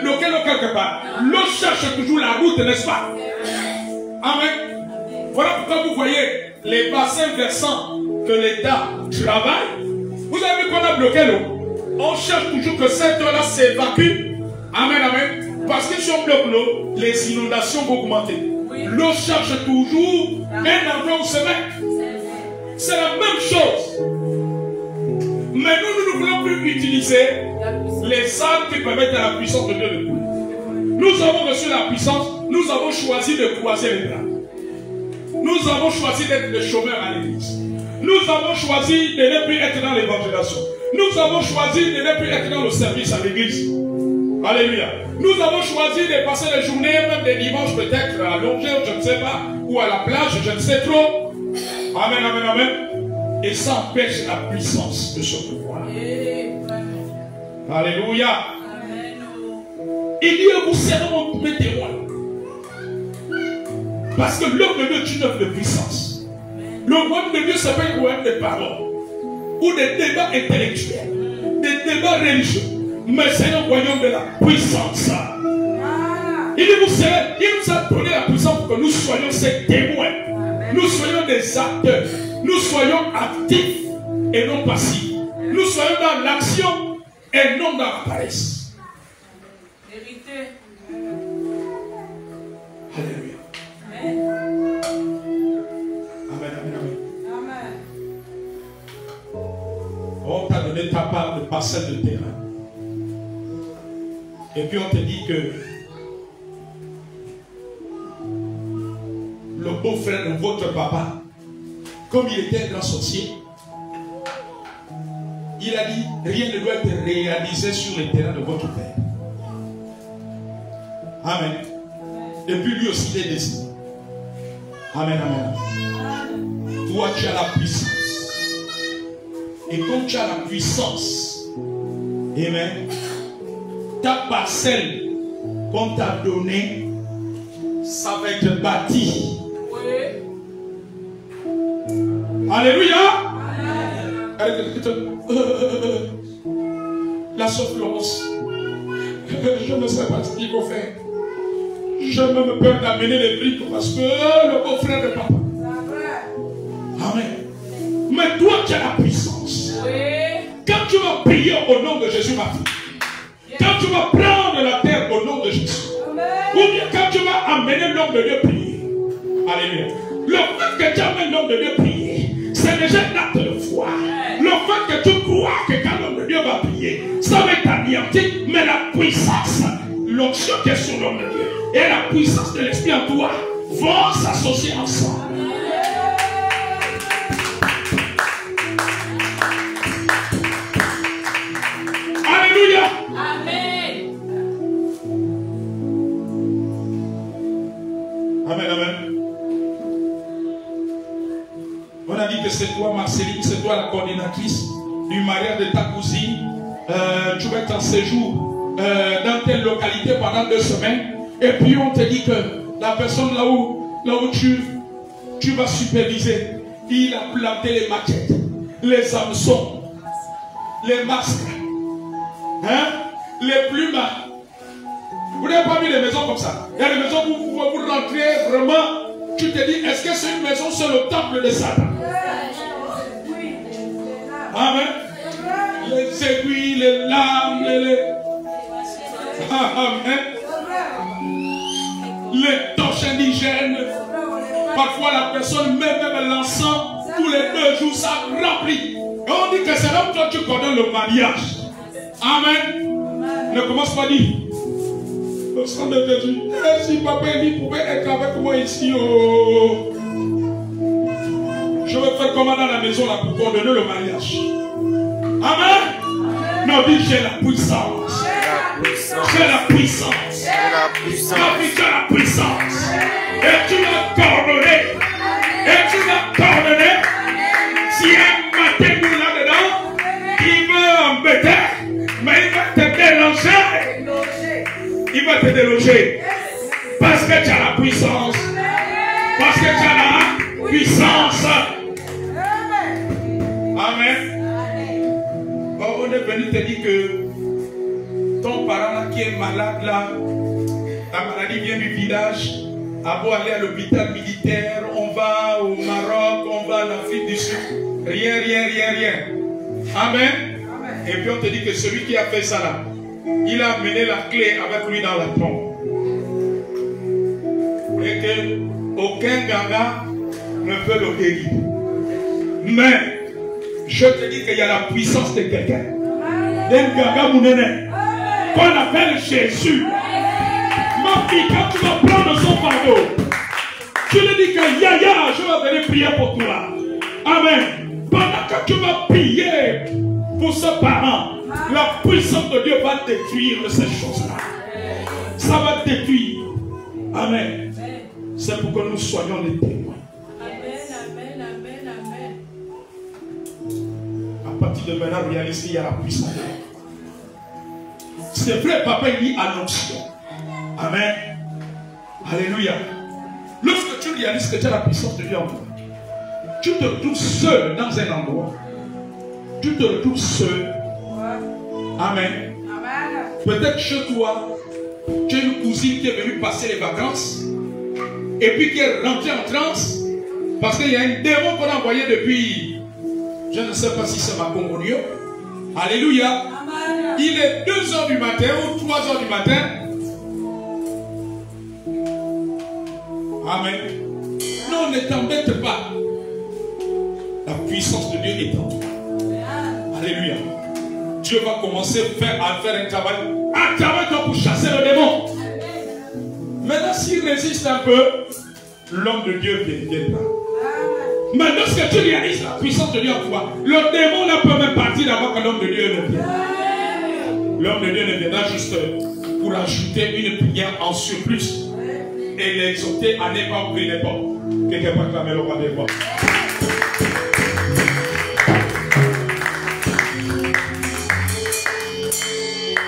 lequel l'eau quelque part. L'eau cherche toujours la route, n'est-ce pas? Amen. Voilà pourquoi vous voyez les bassins versants que l'État travaille. Vous avez vu qu'on a bloqué l'eau. On cherche toujours que cette eau-là s'évacue. Amen, amen. Parce que si on bloque l'eau, les inondations vont augmenter. L'eau cherche toujours un endroit où se mettre. C'est la même chose. Mais nous ne voulons plus utiliser les armes qui permettent à la puissance de Dieu de couler. Nous avons reçu la puissance, nous avons choisi de croiser les bras. Nous avons choisi d'être des chômeurs à l'église. Nous avons choisi de ne plus être dans l'évangélisation. Nous avons choisi de ne plus être dans le service à l'église. Alléluia. Nous avons choisi de passer les journées, même des dimanches peut-être, à Longers, je ne sais pas, ou à la plage, je ne sais trop. Amen, amen, amen. Et ça empêche la puissance de se pouvoir. Alléluia. Il dit, vous serez mon premier témoin. Parce que l'homme de Dieu est une œuvre de puissance. Le royaume de Dieu s'appelle le royaume des paroles. Ou des débats intellectuels. Des débats religieux. Mais c'est un royaume de la puissance. Il nous a donné la puissance pour que nous soyons ses témoins. Nous soyons des acteurs. Nous soyons actifs et non passifs. Nous soyons dans l'action et non dans la paresse. Vérité. Alléluia. Amen. Amen, amen, amen. Amen. On t'a donné ta part de parcelle de terrain. Et puis on te dit que le beau-frère de votre papa, comme il était un grand sorcier, il a dit rien ne doit être réalisé sur le terrain de votre père. Amen. Et puis lui aussi il est décidé. Amen, amen. Toi tu as la puissance. Et comme tu as la puissance, amen, ta parcelle qu'on t'a donnée, ça va être bâti. Alléluia. La sœur Florence, je ne sais pas ce qu'il faut faire. Je me même peur d'amener les briques parce que le beau-frère de papa. Amen. Mais toi tu as la puissance. Quand tu vas prier au nom de Jésus, ma fille, quand tu vas prendre la terre au nom de Jésus, ou bien quand tu vas amener l'homme de Dieu prier, alléluia. Le fait que tu amènes l'homme de Dieu prier, c'est déjà un acte de foi. Le fait que tu crois que quand l'homme de Dieu va prier, ça va être anéanti, mais la puissance, l'onction qui est sur l'homme de Dieu et la puissance de l'esprit en toi vont s'associer ensemble. Alléluia. Amen. Amen, amen. On a dit que c'est toi, Marceline, c'est toi la coordinatrice du mariage de ta cousine. Tu vas être en séjour dans telle localité pendant 2 semaines. Et puis on te dit que la personne là où tu vas superviser, il a planté les maquettes, les hameçons, les masques, Hein? Les plus bas. Vous n'avez pas vu des maisons comme ça. Il y a des maisons où vous rentrez vraiment. Tu te dis, est-ce que c'est une maison, c'est le temple de Satan? Amen. Les aiguilles, les lames, Amen. Les torches indigènes. Parfois la personne même l'encens, tous les 2 jours, ça remplit. Et on dit que c'est là où toi tu connais le mariage. Amen. Ne commence pas à dire. Au sang de Jésus. Si papa Élie pouvait être avec moi ici. Oh. Je vais faire comment dans la maison là pour coordonner le mariage. Amen. Non, dis j'ai la puissance. J'ai la puissance. J'ai la puissance. Et tu vas coordonner. Et tu vas coordonner. Si un matin nous là-dedans, il veut embêter, mais il va te déloger. Il va te déloger. Parce que tu as la puissance. Parce que tu as la puissance. Amen. Oh, on est venu te dire que ton parent là qui est malade là, la maladie vient du village. À beau aller à l'hôpital militaire, on va au Maroc, on va en Afrique du Sud. Rien. Amen. Et puis on te dit que celui qui a fait ça là, il a amené la clé avec lui dans la tombe. Et que aucun ganga ne peut le guérir. Mais je te dis qu'il y a la puissance de quelqu'un. D'un ganga mounene qu'on appelle Jésus. Ma fille, quand tu vas prendre son fardeau, tu lui dis que Yaya, je vais venir prier pour toi. Amen. Pendant que tu vas prier pour ce parent, la puissance de Dieu va détruire ces choses-là. Ça va détruire. Amen. C'est pour que nous soyons les témoins. À partir de maintenant, réalisez qu'il y a la puissance de Dieu. C'est vrai, papa, il dit annonce. Amen. Alléluia. Lorsque tu réalises que tu as la puissance de Dieu en toi, tu te retrouves seul dans un endroit. Tu te retrouves seul. Amen. Peut-être chez toi, tu as une cousine qui est venue passer les vacances et puis qui est rentrée en transe parce qu'il y a un démon qu'on a envoyé depuis, je ne sais pas si c'est ma Congonio. Alléluia. Il est 2h du matin ou 3h du matin. Amen. Non, ne t'embête pas. La puissance de Dieu est en toi. Alléluia. Dieu va commencer à faire un travail pour chasser le démon. Maintenant, s'il résiste un peu, l'homme de Dieu viendra. Mais lorsque tu réalises la puissance de Dieu en toi, le démon là peut même partir avant que l'homme de Dieu ne vienne. L'homme de Dieu ne viendra juste pour ajouter une prière en surplus et l'exhorter à ne pas ouvrir les portes. Quelqu'un va clamer le roi des rois.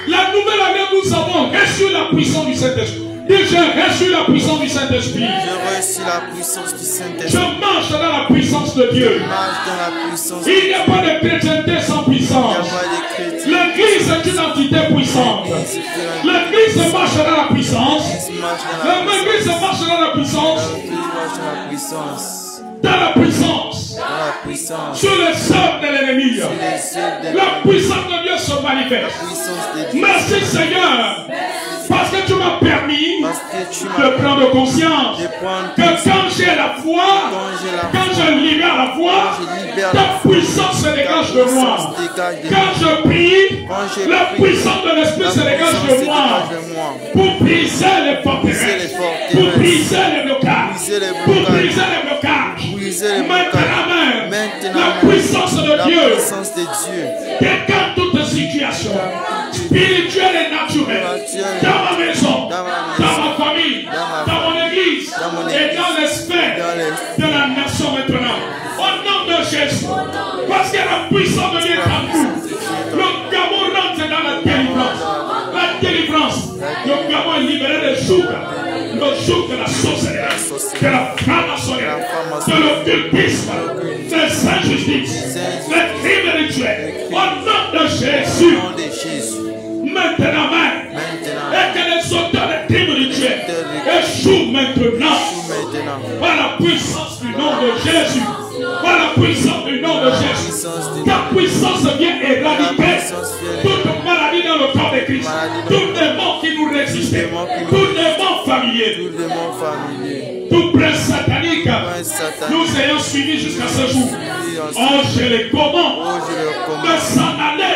La nouvelle année, nous avons reçu la puissance du Saint-Esprit. J'ai reçu la puissance du Saint-Esprit. J'ai reçu la puissance du Saint-Esprit. Je marche dans la puissance de Dieu. Je marche dans la puissance de Il n'y a pas de chrétienté sans puissance. L'Église est une entité puissante. L'Église marche dans la puissance. L'Église marche dans la puissance. Dans la puissance. Sur les œuvres de l'ennemi. La puissance de Dieu se manifeste. Merci Seigneur. Parce que tu m'as permis de prendre conscience que quand j'ai la foi, quand je libère la foi, ta puissance se dégage de moi. Quand je prie, la puissance de l'Esprit se dégage de moi. Pour briser les forteresses, pour briser les blocages, pour briser les blocages. Maintenant, la puissance de Dieu décale toute situation spirituelle et naturelle dans ma maison, dans ma famille, dans mon église et dans les sphères de la nation maintenant. Au nom de Jésus, parce que la puissance de Dieu est en nous. Le gamon rentre dans la délivrance. La délivrance. Le gamon est libéré des jours. Le jour de la sorcellerie, de la franc-maçonnerie, de l'occultisme, de l'injustice, des crimes rituels. Au nom de Jésus. maintenant même. Et que les auteurs des crimes de Dieu échouent maintenant. Par la puissance du nom de Jésus. Par la puissance du nom de Jésus. Ta puissance vient éradiquer toute maladie dans le corps de Christ. Tout démon qui nous résiste. Tout démon familier. Tout prince satanique. Nous ayons suivi jusqu'à ce jour. Oh, je les commande de s'en aller,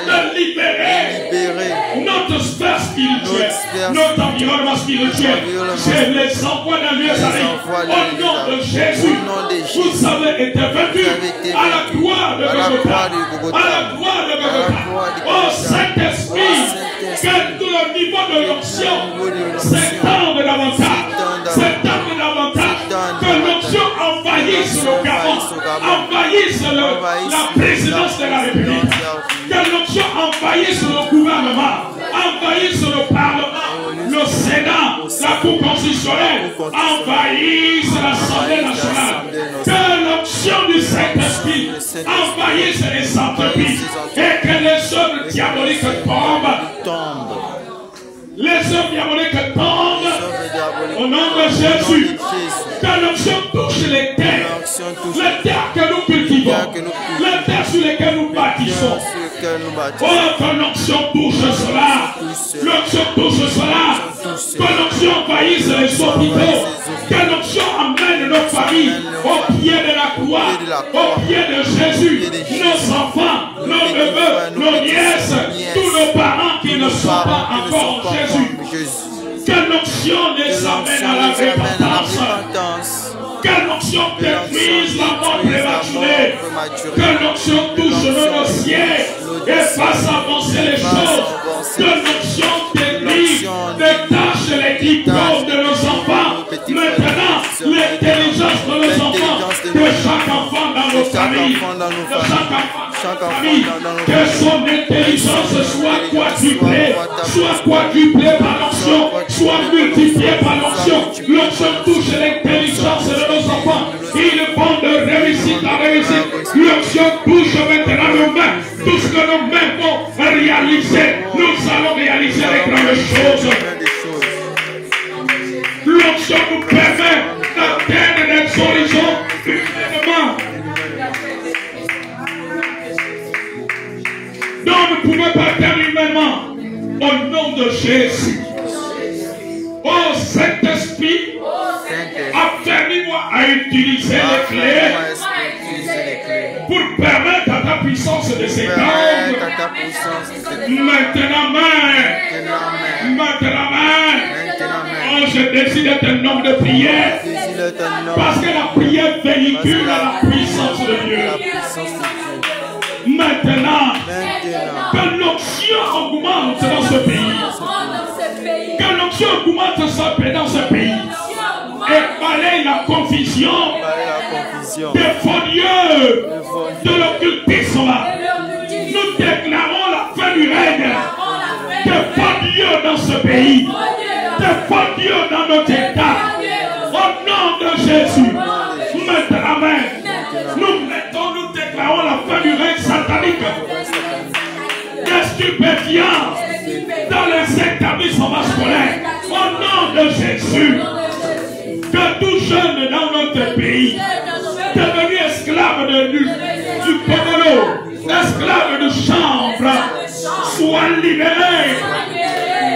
de libérer notre sphère spirituelle, notre environnement spirituel. Je les envoie dans Jérusalem. Au nom de Jésus, vous avez été vaincus à la gloire de Golgotha. À la gloire de Golgotha. Oh Saint-Esprit, que tout le niveau de l'onction s'étende davantage. S'étende davantage. Que l'onction envahisse le Gabon, envahisse la présidence de la République. Que l'onction envahisse le gouvernement, envahisse le Parlement, le Sénat, la Cour constitutionnelle, envahisse l'Assemblée nationale. Que l'onction du Saint-Esprit envahisse les entreprises et que les œuvres diaboliques tombent. Les œuvres diaboliques tombent au nom de Jésus. Que l'onction touche les terres que nous cultivons, les terres sur lesquelles nous bâtissons. Oh, que l'onction touche cela. L'onction touche cela. Que l'onction envahisse les hôpitaux. Que l'onction emmène nos familles au pied de la croix, au pied de Jésus. Nos enfants, nos neveux, nos nièces, tous nos parents qui ne sont pas encore en Jésus. Que l'onction les amène à la repentance. Que l'onction détruise la mort prématurée. Que l'onction touche nos dossiers et fasse avancer les choses. Que l'onction délivre, détache les diplômes de nos enfants. Maintenant, l'intelligence de nos enfants, de chaque enfant dans nos familles, de chaque enfant famille, que son intelligence soit quadruplée par l'onction, soit multipliée par l'onction. L'onction touche l'intelligence de nos enfants. Ils vont de réussite à réussite. L'onction touche maintenant nos mains. Tout ce que nos mains vont réaliser, nous allons réaliser les grandes choses. L'onction nous permet d'atteindre des horizons humainement dont nous ne pouvons pas atteindre humainement. Au nom de Jésus. Oh Saint-Esprit, affermis-moi à utiliser les clés pour permettre à ta puissance de s'étendre. Maintenant même. Maintenant même. Oh, je décide d'être un homme de prière. Parce que la prière véhicule la puissance de Dieu. Maintenant, que l'onction augmente dans ce pays. Que l'onction augmente sa paix dans ce pays. Et balaye la confusion des faux dieux, de l'occultisme. Nous déclarons la fin du règne. Des faux dieux dans ce pays. Des faux dieux dans notre État. Au nom de Jésus. Maintenant même. Nous déclarons la fin du règne satanique. Des stupéfiants dans les établissements masculins. Au nom de Jésus. Que tout jeune dans notre pays, devenu esclave du pomelo, esclave de chambre, soit libéré.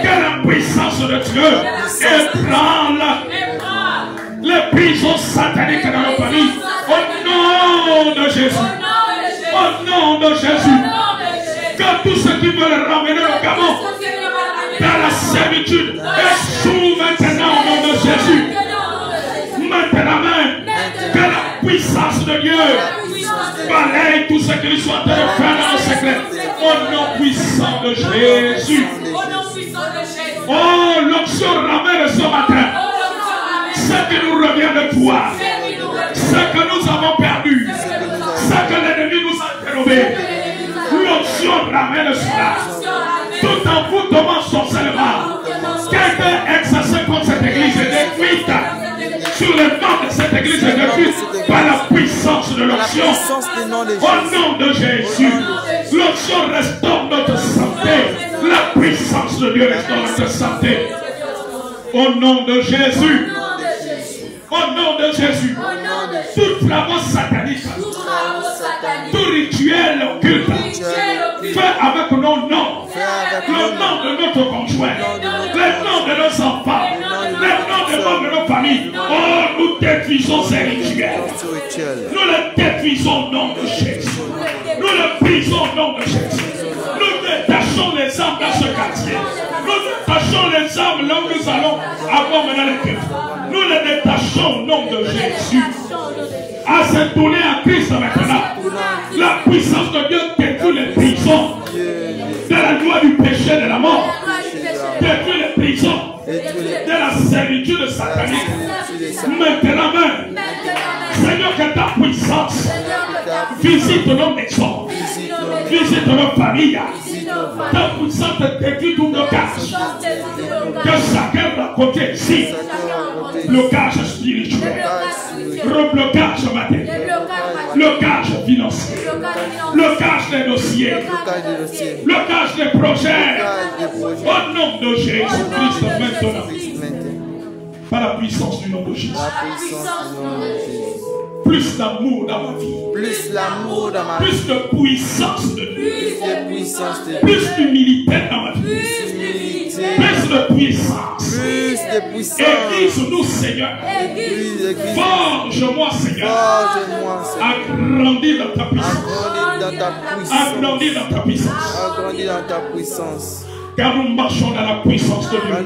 Que la puissance de Dieu ébranle les prisons sataniques dans nos familles. Au nom de Jésus. Au nom de Jésus. Que tous ceux qui veulent ramener le Gabon dans la servitude échouent maintenant au nom de Jésus. Maintenant même, que la puissance de Dieu balaye tout ce qu'ils sont en train de faire dans le secret. Au nom puissant de Jésus. Oh, l'onction ramène ce matin ce qui nous revient de toi, ce que nous avons perdu, ce que l'ennemi nous a dérobé. L'onction ramène cela. Tout en vous demande sorcellement. Quelqu'un exercé contre cette église est détruite. Sur le nom de cette église est détruite par la puissance de l'onction. Au nom de Jésus, l'onction restaure notre santé. La notre santé. Au nom de Jésus. Au nom de Jésus. Toute travaux satanique, tout rituel occulte, fait avec nos noms, le nom de notre conjoint, le nom de nos enfants, le nom de membres de nos familles. Oh, nous détruisons ces rituels. Nous les détruisons au nom de Jésus. Nous les brisons au nom de Jésus. Nous détachons les âmes dans ce quartier. Nous détachons les âmes là où nous allons avoir maintenant les cultes. Nous les détachons au nom de Jésus. À se tourner à Christ maintenant. La puissance de Dieu détruit les prisons de la loi du péché et de la mort. Détruit les prisons de la servitude satanique. Maintenant même, Seigneur, que ta puissance visite nos maisons, visite nos familles. Ta puissance détruit tous nos cages. Que chacun va côté ici. Blocage spirituel, reblocage matériel, blocage financier, blocage des dossiers, blocage des projets. Au nom de Jésus-Christ maintenant. Par la puissance du nom de Jésus. Plus d'amour dans ma vie. Plus l'amour dans ma vie. Plus de puissance de Dieu. Plus d'humilité dans ma vie. Plus de puissance. Plus de puissance. Église-nous, Seigneur. Forge-moi, Seigneur. Agrandis dans ta puissance. Agrandis dans ta puissance. Agrandis dans ta puissance. Car nous marchons dans la puissance de Dieu.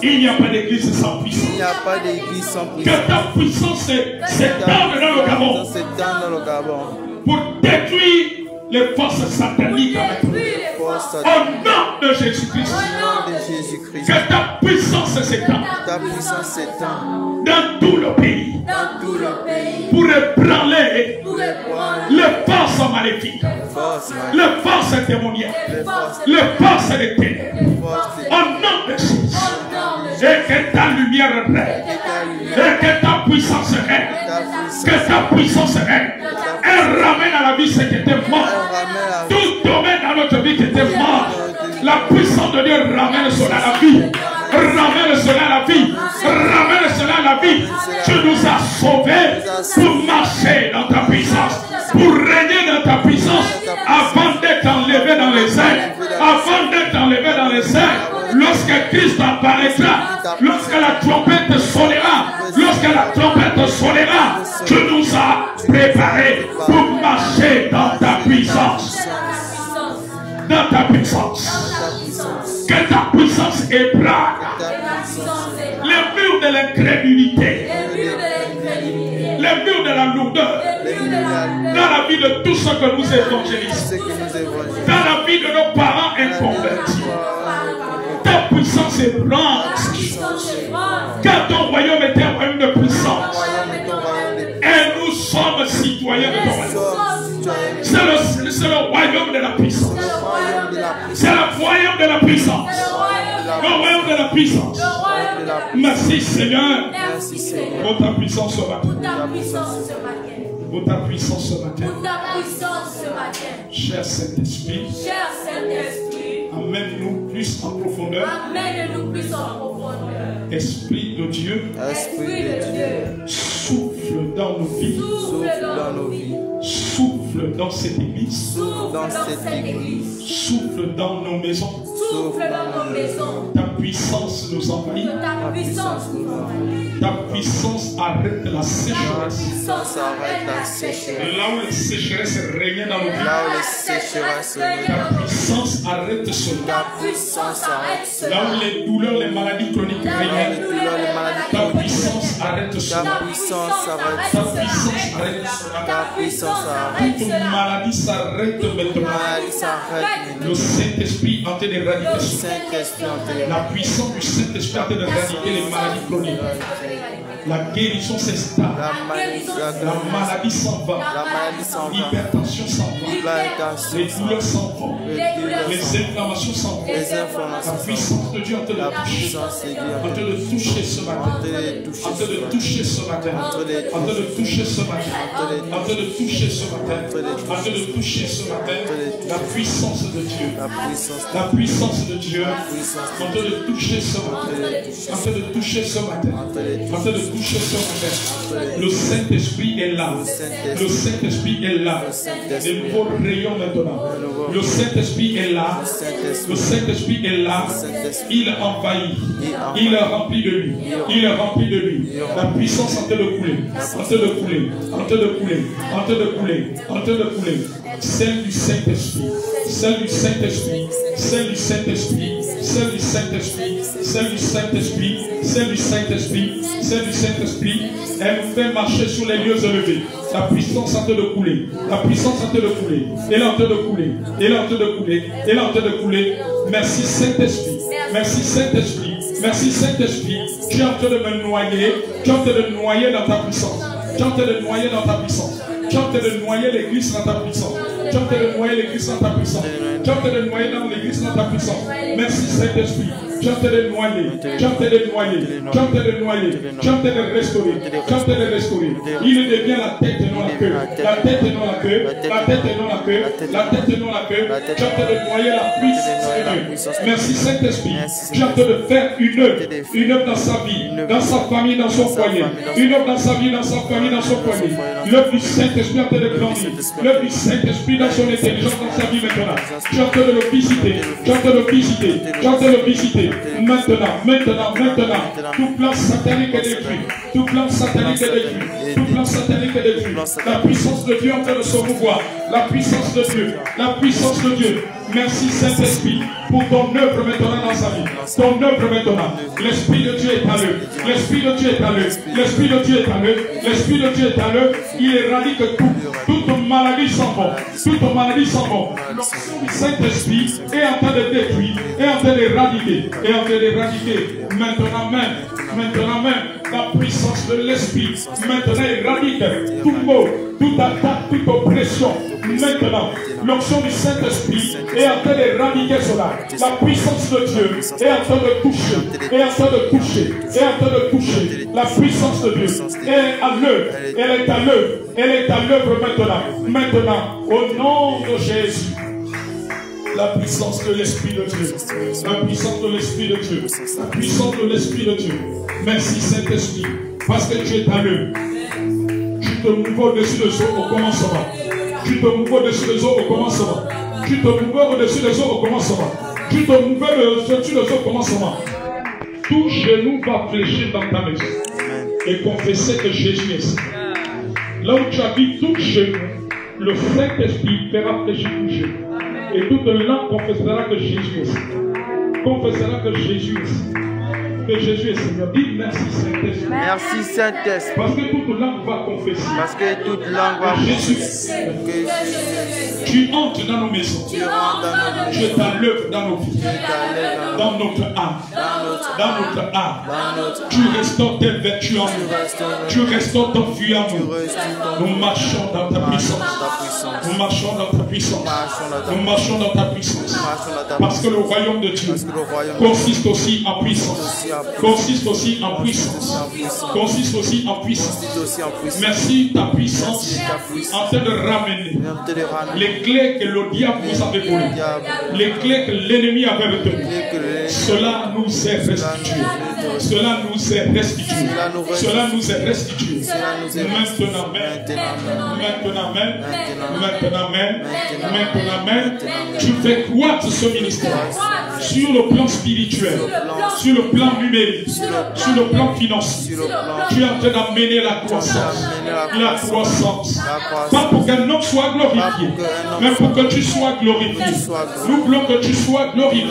Il n'y a pas d'église sans puissance. Il n'y a pas d'église sans puissance. Que ta puissance s'étende dans le Gabon. Pour détruire les forces sataniques. Au nom de Jésus-Christ. Que ta puissance s'étende. Dans tout le pays. Pour ébranler les forces maléfiques. Les forces démoniaques. Les forces des ténèbres. Au nom de Jésus. Et que ta lumière règne. Et que ta puissance règne. Que ta puissance règne. Elle ramène à la vie ce qui était mort. Tout domaine dans notre vie qui était mort. La puissance de Dieu ramène cela à la vie. Ramène cela à la vie. Ramène cela à la vie. Tu nous as sauvés pour marcher dans ta puissance. Pour régner dans ta puissance. Avant d'être enlevé dans les airs. Avant d'être enlevé dans les airs. Lorsque Christ apparaîtra. Lorsque la trompette sonnera. Lorsque la trompette sonnera. Tu nous as préparés pour marcher dans ta puissance. Dans ta puissance. Que ta puissance ébranle les murs de l'incrédulité, les murs de la lourdeur, dans la vie de tous ceux que nous évangélisons, dans la vie de nos parents inconvertis. Ta puissance ébranle. Car ton royaume est un royaume de puissance. Et nous sommes citoyens de ton royaume. C'est le royaume de la puissance. C'est le royaume de la puissance. Le royaume de la puissance. Merci Seigneur. Pour ta puissance ce matin. Pour ta puissance ce matin. Cher Saint-Esprit. Amène-nous plus en profondeur. Esprit de Dieu. Souffle dans nos vies. Souffle dans cette église. Souffle dans nos maisons. Ta puissance nous envahit. Ta puissance arrête la sécheresse. Là où la sécheresse régnait dans nos vies. Ta puissance arrête cela. Là où les douleurs, les maladies chroniques régnaient. Ta puissance arrête cela. Ta puissance arrête cela. Toute maladie s'arrête maintenant. Le Saint-Esprit en train d'éradiquer cela. La puissance du Saint-Esprit en train d'éradiquer les maladies chroniques. La guérison s'installe. La La maladie s'en va. maladie s'en va. L'hypertension s'en va. Les douleurs s'en vont. Les inflammations s'en vont. Les informations La puissance de Dieu en train de La toucher. puissance de Dieu En train de toucher ce matin. En train de toucher ce matin. En train de toucher ce matin. En train de toucher ce matin. En train de toucher ce matin. La puissance de Dieu. La puissance de Dieu. En train de toucher ce matin. En train de toucher ce matin. En train de toucher ce matin. Le Saint-Esprit est là. Le Saint-Esprit est là. Les nouveaux rayons maintenant. Le Saint-Esprit est là. Le Saint-Esprit est là. Il envahit. Il est rempli de lui. Il est rempli de lui. La puissance en train de couler. En train de couler. En train de couler. En train de couler. En train de couler. Celle du Saint-Esprit. Celle du Saint-Esprit. Celle du Saint-Esprit. Celle du Saint-Esprit. Celle du Saint-Esprit. Celle du Saint-Esprit. Celle du Saint-Esprit. Elle nous fait marcher sur les lieux élevés. La puissance en train de couler. La puissance en train de couler. Elle est en train de couler. Elle est en train de couler. Elle est en train de couler. Merci Saint-Esprit. Merci Saint-Esprit. Merci Saint-Esprit. Tu es en train de me noyer. Tu es en train de noyer dans ta puissance. Tu es en train de noyer dans ta puissance. Tu es en train de noyer l'église dans ta puissance. Tu es en train de noyer l'église dans ta puissance. Tu es en train de noyer dans l'église dans ta puissance. Merci Saint-Esprit. Tu es en train de noyer. Tu es en train de noyer. Tu es en train de noyer. Tu es en train de restaurer. Tu es en train de restaurer. Il devient la tête et non la queue. La tête et non la queue. La tête et non la queue. La tête et non la queue. Tu es en train de noyer la puissance de Dieu. Merci Saint-Esprit. Tu es en train de faire une œuvre dans sa vie, dans sa famille, dans son foyer. Une œuvre dans sa vie, dans sa famille, dans son foyer. L'œuvre du Saint-Esprit en train de grandir. L'œuvre du Saint-Esprit dans son intelligence, dans sa vie maintenant. Tu es en train de le visiter. Tu es en train de le visiter. Tu es en train de le visiter. Maintenant. Tout plan satanique est détruit. Tout plan satanique est détruit. Tout plan satanique est détruit. La puissance de Dieu en train de se mouvoir. La puissance de Dieu. La puissance de Dieu. Merci Saint-Esprit pour ton œuvre maintenant dans sa vie. Ton œuvre maintenant. L'Esprit de Dieu est à l'œuvre. L'Esprit de Dieu est à l'œuvre. L'Esprit de Dieu est à l'œuvre. L'Esprit de Dieu est à l'œuvre. Il éradique tout. Toute maladie s'en va. Toute maladie s'en va. L'onction du Saint-Esprit est en train de détruire. Est en train d'éradiquer. Est en train d'éradiquer. Maintenant même. La puissance de l'Esprit. Maintenant éradique tout mot, toute attaque, toute oppression. Maintenant, l'onction du Saint-Esprit est en train d'éradiquer cela. La puissance de Dieu est en train de toucher. Est en train de toucher. Est en train de toucher. La puissance de Dieu est à l'œuvre. Elle est à l'œuvre. Elle est à l'œuvre maintenant. Maintenant, au nom de Jésus. La puissance de l'Esprit de Dieu. La puissance de l'Esprit de Dieu. La puissance de l'Esprit de Dieu. Merci Saint-Esprit. Parce que tu es à l'œuvre. Tu te mouves au-dessus des eaux au commencement. Tu te mouves au-dessus des eaux au commencement. Tu te mouves au-dessus des eaux au commencement. Tu te mouves au-dessus des eaux au commencement. Tout genou va fléchir dans ta maison. Et confesser que Jésus est Seigneur. Là où tu habites, tout genou, le Saint-Esprit fera fléchir tout genou. Et toute langue confessera que Jésus est Seigneur. Confessera que Jésus est Seigneur. Que Jésus est Seigneur. Dis merci Saint-Esprit. Merci Saint-Esprit. Parce que toute langue va confesser. Parce que toute langue va Jésus. Tu entres dans nos maisons. Tu es à l'œuvre dans nos vies. Dans notre âme. Dans notre âme. Tu restaures tes vertus en nous. Tu restaures ton feu en nous. Nous marchons dans ta puissance. Nous marchons dans ta puissance. Nous marchons dans ta puissance. Parce que le royaume de Dieu consiste aussi en puissance. Consiste aussi en puissance. Consiste aussi en puissance. Merci ta puissance en train de ramener les clés que le diable nous avait volées. Les clés que l'ennemi avait retenues. Cela nous est restitué. Cela nous est restitué. Cela nous est restitué. Maintenant même, tu fais croître ce ministère sur le plan spirituel, sur le plan numérique, sur le plan financier. Tu es en train d'amener la croissance. La croissance. Pas pour qu'un homme soit glorifié, mais pour que tu sois glorifié. Nous voulons que tu sois glorifié.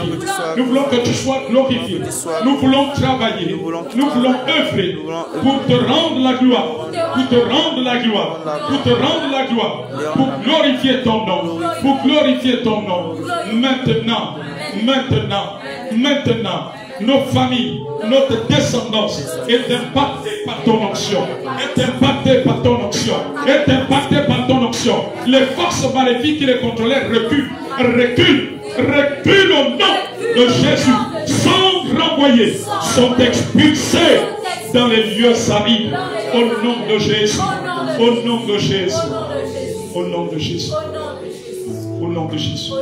Nous voulons que tu sois glorifié. Nous voulons travailler. Nous voulons œuvrer pour te rendre la gloire. Pour te rendre la gloire. Pour te rendre la gloire. Pour glorifier ton nom. Pour glorifier ton nom. Maintenant. nos familles, notre descendance est impactée par ton onction. Est impactée par ton onction. Est impactée par ton onction. Les forces maléfiques qui les contrôlaient reculent. Reculent. Reculent au nom de Jésus. Sont renvoyés. Sont expulsés dans les lieux arides. Au nom de Jésus. Au nom de Jésus. Au nom de Jésus. Au nom de Jésus.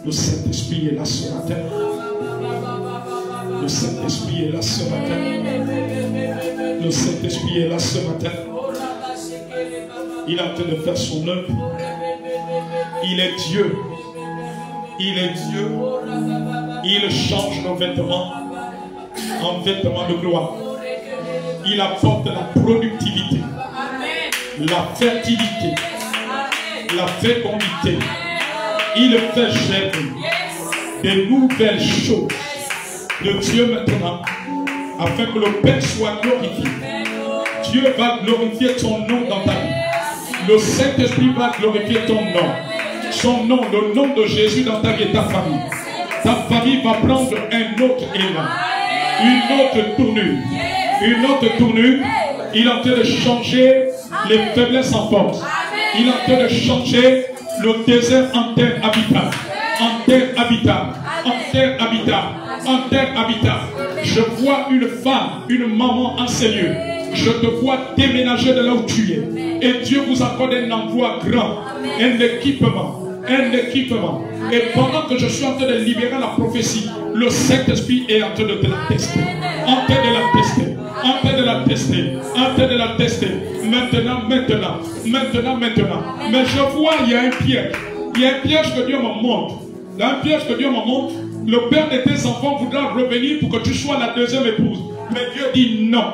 Le Saint-Esprit est là ce matin. Le Saint-Esprit est là ce matin. Le Saint-Esprit est là ce matin. Il est en train de faire son œuvre. Il est Dieu. Il est Dieu. Il change nos vêtements en vêtements de gloire. Il apporte la productivité, la fertilité, la fécondité. Il fait germer des nouvelles choses de Dieu maintenant, afin que le Père soit glorifié. Dieu va glorifier ton nom dans ta vie. Le Saint-Esprit va glorifier ton nom. Son nom, le nom de Jésus dans ta vie et ta famille. Ta famille va prendre un autre élan, une autre tournure. Une autre tournure. Il est en train de changer les faiblesses en force. Il est en train de changer le désert en terre habitable. En terre habitable. En terre habitable. En terre habitable. Je vois une femme, une maman en ces lieux. Je te vois déménager de là où tu es. Et Dieu vous accorde un endroit grand. Un équipement. Un équipement. Et pendant que je suis en train de libérer la prophétie, le Saint-Esprit est en train de te la tester. En train de la tester. En train de la tester. En train de la tester. Maintenant. Mais je vois, il y a un piège. Il y a un piège que Dieu me montre. Il y a un piège que Dieu me montre. Le père de tes enfants voudra revenir pour que tu sois la deuxième épouse. Mais Dieu dit non.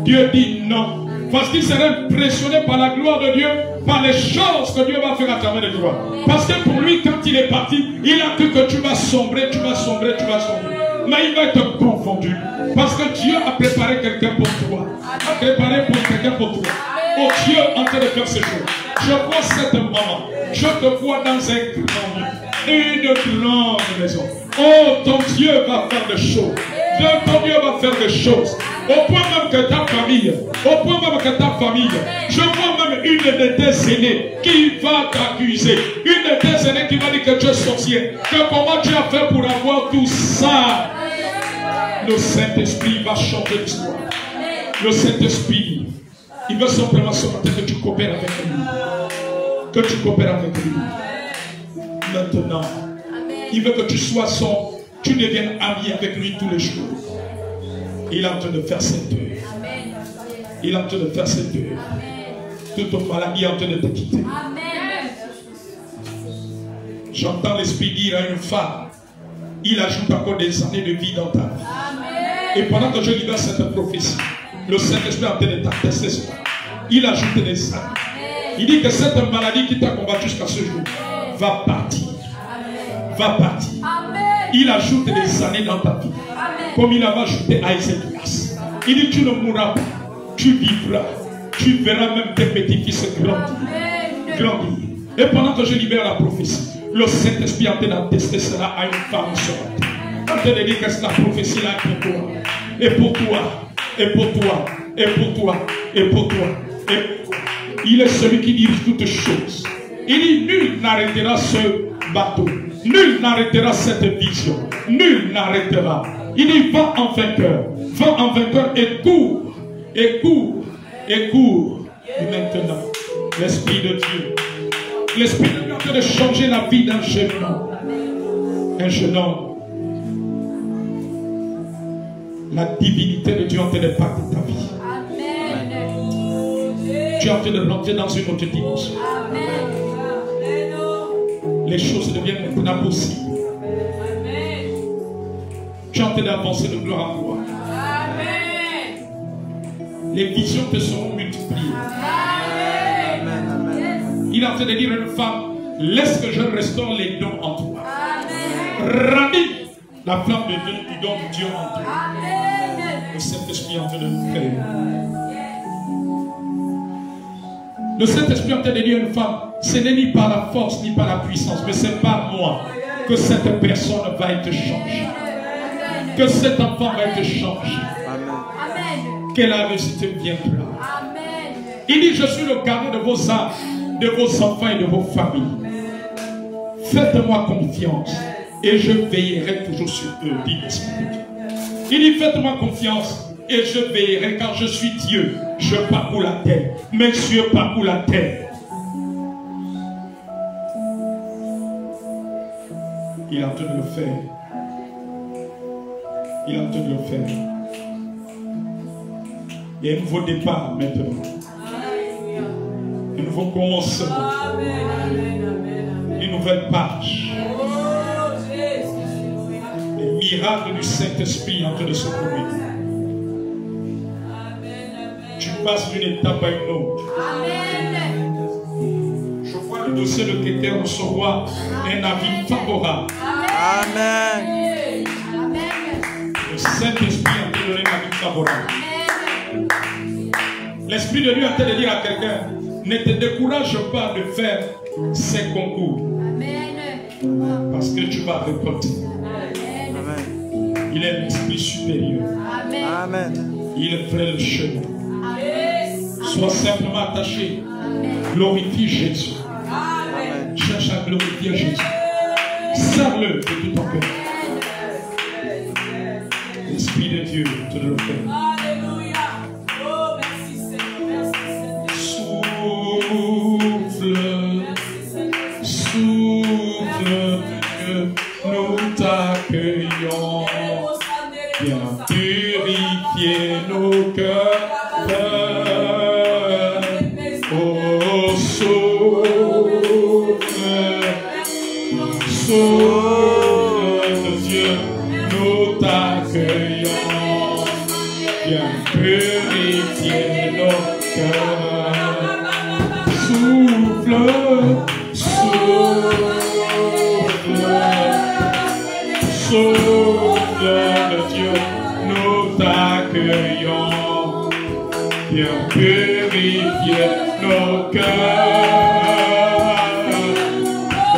Dieu dit non. Parce qu'il serait impressionné par la gloire de Dieu, par les choses que Dieu va faire à travers de toi. Parce que pour lui, quand il est parti, il a cru que tu vas sombrer, tu vas sombrer. Mais il va être confondu. Parce que Dieu a préparé quelqu'un pour toi. A préparé pour quelqu'un pour toi. Oh Dieu en train de faire ces choses. Je vois cette maman. Je te vois dans un grand lit. Une grande maison. Oh, ton Dieu va faire des choses. Ton Dieu va faire des choses. Au point même que ta famille, je vois même une de tes aînés qui va t'accuser. Une de tes aînés qui va dire que tu es sorcier. Que comment tu as fait pour avoir tout ça? Le Saint-Esprit va changer l'histoire. Le Saint-Esprit, il veut simplement ce matin que tu coopères avec lui. Que tu coopères avec lui. Maintenant, il veut que tu sois tu deviennes ami avec lui tous les jours. Il est en train de faire cette œuvre. Il est en train de faire cette œuvre. Toute maladie est en train de te quitter. J'entends l'Esprit dire à une femme, il ajoute encore des années de vie dans ta vie. Et pendant que je libère cette prophétie, le Saint-Esprit est en train de t'attester cela. Il ajoute des années. Il dit que cette maladie qui t'a combattu jusqu'à ce jour va partir. Va partir. Il ajoute des années dans ta vie. Comme il avait ajouté à Ézéchias. Il dit tu ne mourras pas. Tu vivras. Tu verras même tes petits-fils grandir. Et pendant que je libère la prophétie, le Saint-Esprit est en train d'attester cela à une femme ce matin. En train de dire que la prophétie là est pour toi. Et pour toi. Et pour toi. Et pour toi. Et pour toi. Et pour toi. Il est celui qui dirige toutes choses. Il dit nul n'arrêtera ce bateau. Nul n'arrêtera cette vision. Nul n'arrêtera. Il dit va en vainqueur. Va en vainqueur et cours. Et cours. Et cours. Et maintenant, l'Esprit de Dieu. L'Esprit de Dieu est en train de changer la vie d'un jeune homme. Un jeune homme. La divinité de Dieu est en train d'impacter ta vie. Tu es en train de rentrer dans une autre dimension. Les choses deviennent maintenant possibles. Tu es en train d'avancer de gloire en gloire. Les visions te seront multipliées. Il est en train de dire à une femme, laisse que je restaure les dons en toi. Ravive la flamme de Dieu, du don de Dieu en toi. Le Saint-Esprit est en train de nous créer. Le Saint-Esprit est en train de dire à une femme, ce n'est ni par la force ni par la puissance, mais c'est par moi que cette personne va être changée. Que cet enfant va être changé. Amen. Que la réussite viendra. Amen. Il dit, je suis le gardien de vos âmes, de vos enfants et de vos familles. Faites-moi confiance et je veillerai toujours sur eux. Dites. Il dit, faites-moi confiance et je veillerai car je suis Dieu. Je parcours la terre. Mes cieux parcourent la terre. Il est en train de le faire. Il est en train de le faire. Il y a un nouveau départ maintenant. Un nouveau commencement. Une nouvelle page. Les miracles du Saint-Esprit en train de se produire. Tu passes d'une étape à une autre. Je vois le dossier de Kéter recevoir un avis favorable. Amen. Le Saint-Esprit a te donné un avis favorable. L'Esprit de Dieu a te de dire à quelqu'un, ne te décourage pas de faire ces concours. Parce que tu vas récolter. Amen. Il est l'Esprit supérieur. Amen. Il ferait le chemin. Sois simplement attaché. Glorifie Jésus. Amen. Cherche à glorifier Jésus. Serre-le de tout ton cœur. L'Esprit de Dieu te le fait. Alléluia. Oh, merci Seigneur. Merci Seigneur. Souffle, souffle, Dieu, nous t'accueillons. Viens purifier nos cœurs. Oh, souffle de Dieu, nous t'accueillons. Viens purifier nos cœurs. Souffle, souffle, souffle de Dieu, nous t'accueillons. Viens purifier nos cœurs.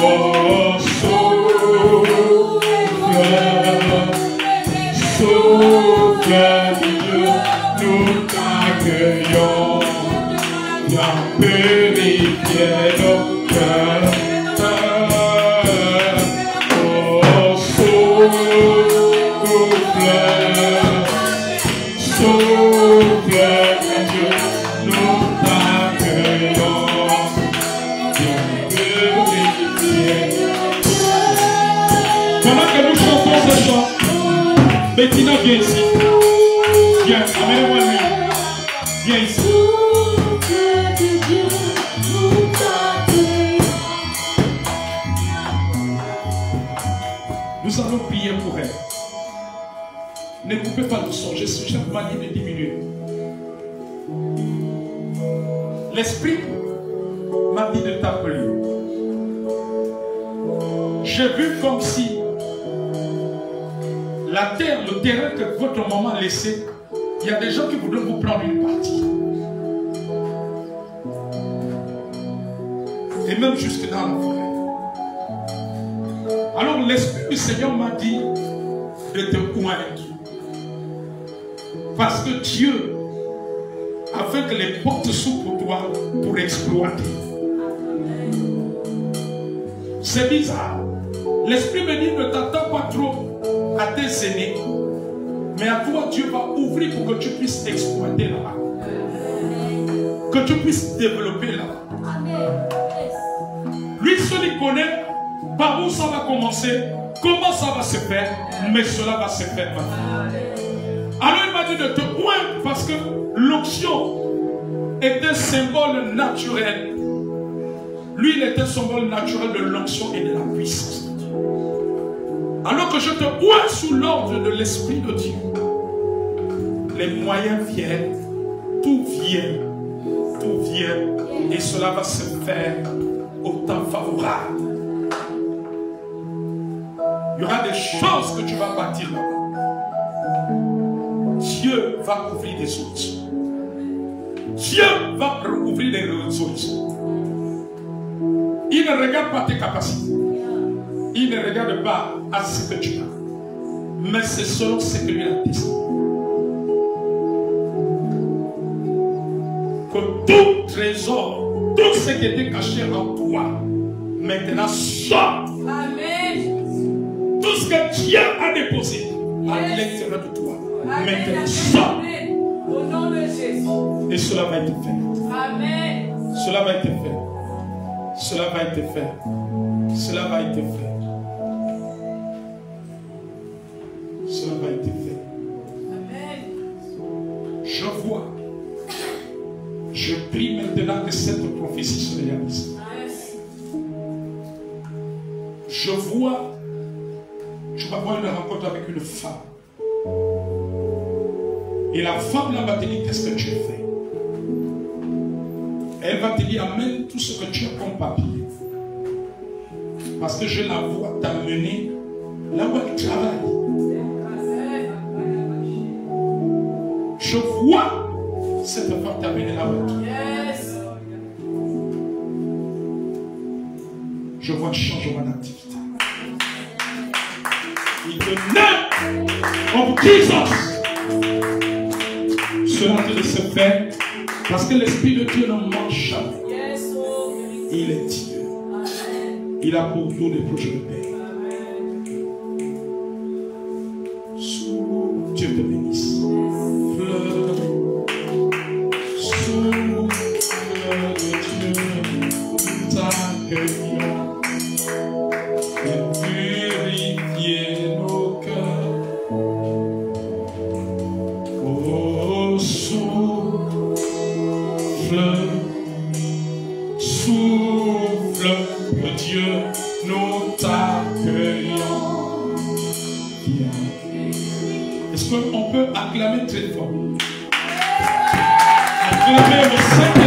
Oh, souffle, souffle de Dieu, nous t'accueillons. Viens purifier nos cœurs. Oh, souffle, souffle de Dieu, nous t'accueillons. Viens purifier. Pendant que nous chantons ce chant, Bettina, viens ici. Viens, amène-moi lui. Viens ici. Nous allons prier pour elle. Ne coupez pas le son, je suis simplement dit de diminuer. L'Esprit m'a dit de t'appeler. J'ai vu comme si la terre, le terrain que votre maman a laissé, il y a des gens qui voudraient vous prendre une partie. Et même jusque dans la forêt. Alors l'Esprit du Seigneur m'a dit de te convaincre. Parce que Dieu a fait que les portes s'ouvrent pour toi pour exploiter. C'est bizarre. L'Esprit me dit ne t'attends pas trop à tes aînés. Mais à toi, Dieu va ouvrir pour que tu puisses exploiter là-bas. Que tu puisses développer là-bas. Lui seul il connaît par où ça va commencer, comment ça va se faire, mais cela va se faire maintenant. Alors il m'a dit de te oindre parce que l'onction est un symbole naturel. Lui, il est un symbole naturel de l'onction et de la puissance de Dieu. Alors que je te oins sous l'ordre de l'Esprit de Dieu, les moyens viennent, tout vient, et cela va se faire au temps favorable. Il y aura des choses que tu vas bâtir là-bas. Dieu va ouvrir des autres. Dieu va ouvrir des autres. Il ne regarde pas tes capacités. Il ne regarde pas à ce que tu as. Mais c'est selon ce que lui a dit. Que tout trésor, tout ce qui était caché en toi, maintenant sort. Amen. Tout ce que Dieu a déposé à l'intérieur de toi, maintenant sort. Au nom de Jésus. Et cela va être fait. Amen. Cela va être fait. Cela va être fait. Cela va être fait. Cela va être fait. Amen. Je vois. Je prie maintenant que cette prophétie se réalise. Je vois. Tu vas avoir une rencontre avec une femme. Et la femme là va te dire qu'est-ce que tu fais. Elle va te dire amène tout ce que tu as comme papier. Parce que je la vois t'amener là où elle travaille. Je vois cette femme t'amener là où elle travaille. Je vois un changement d'activité. In the name of Jesus. Cela te se fait parce que l'Esprit de Dieu ne manque jamais. Il est Dieu. Il a pour nous des projets de paix. Dieu te bénisse. Fleur, sous fleur de Dieu, t'accueillons et purifier nos cœurs. Oh, souffle, souffle, Dieu, nous t'accueillons. Est-ce qu'on peut acclamer très fort? Acclamer le Seigneur.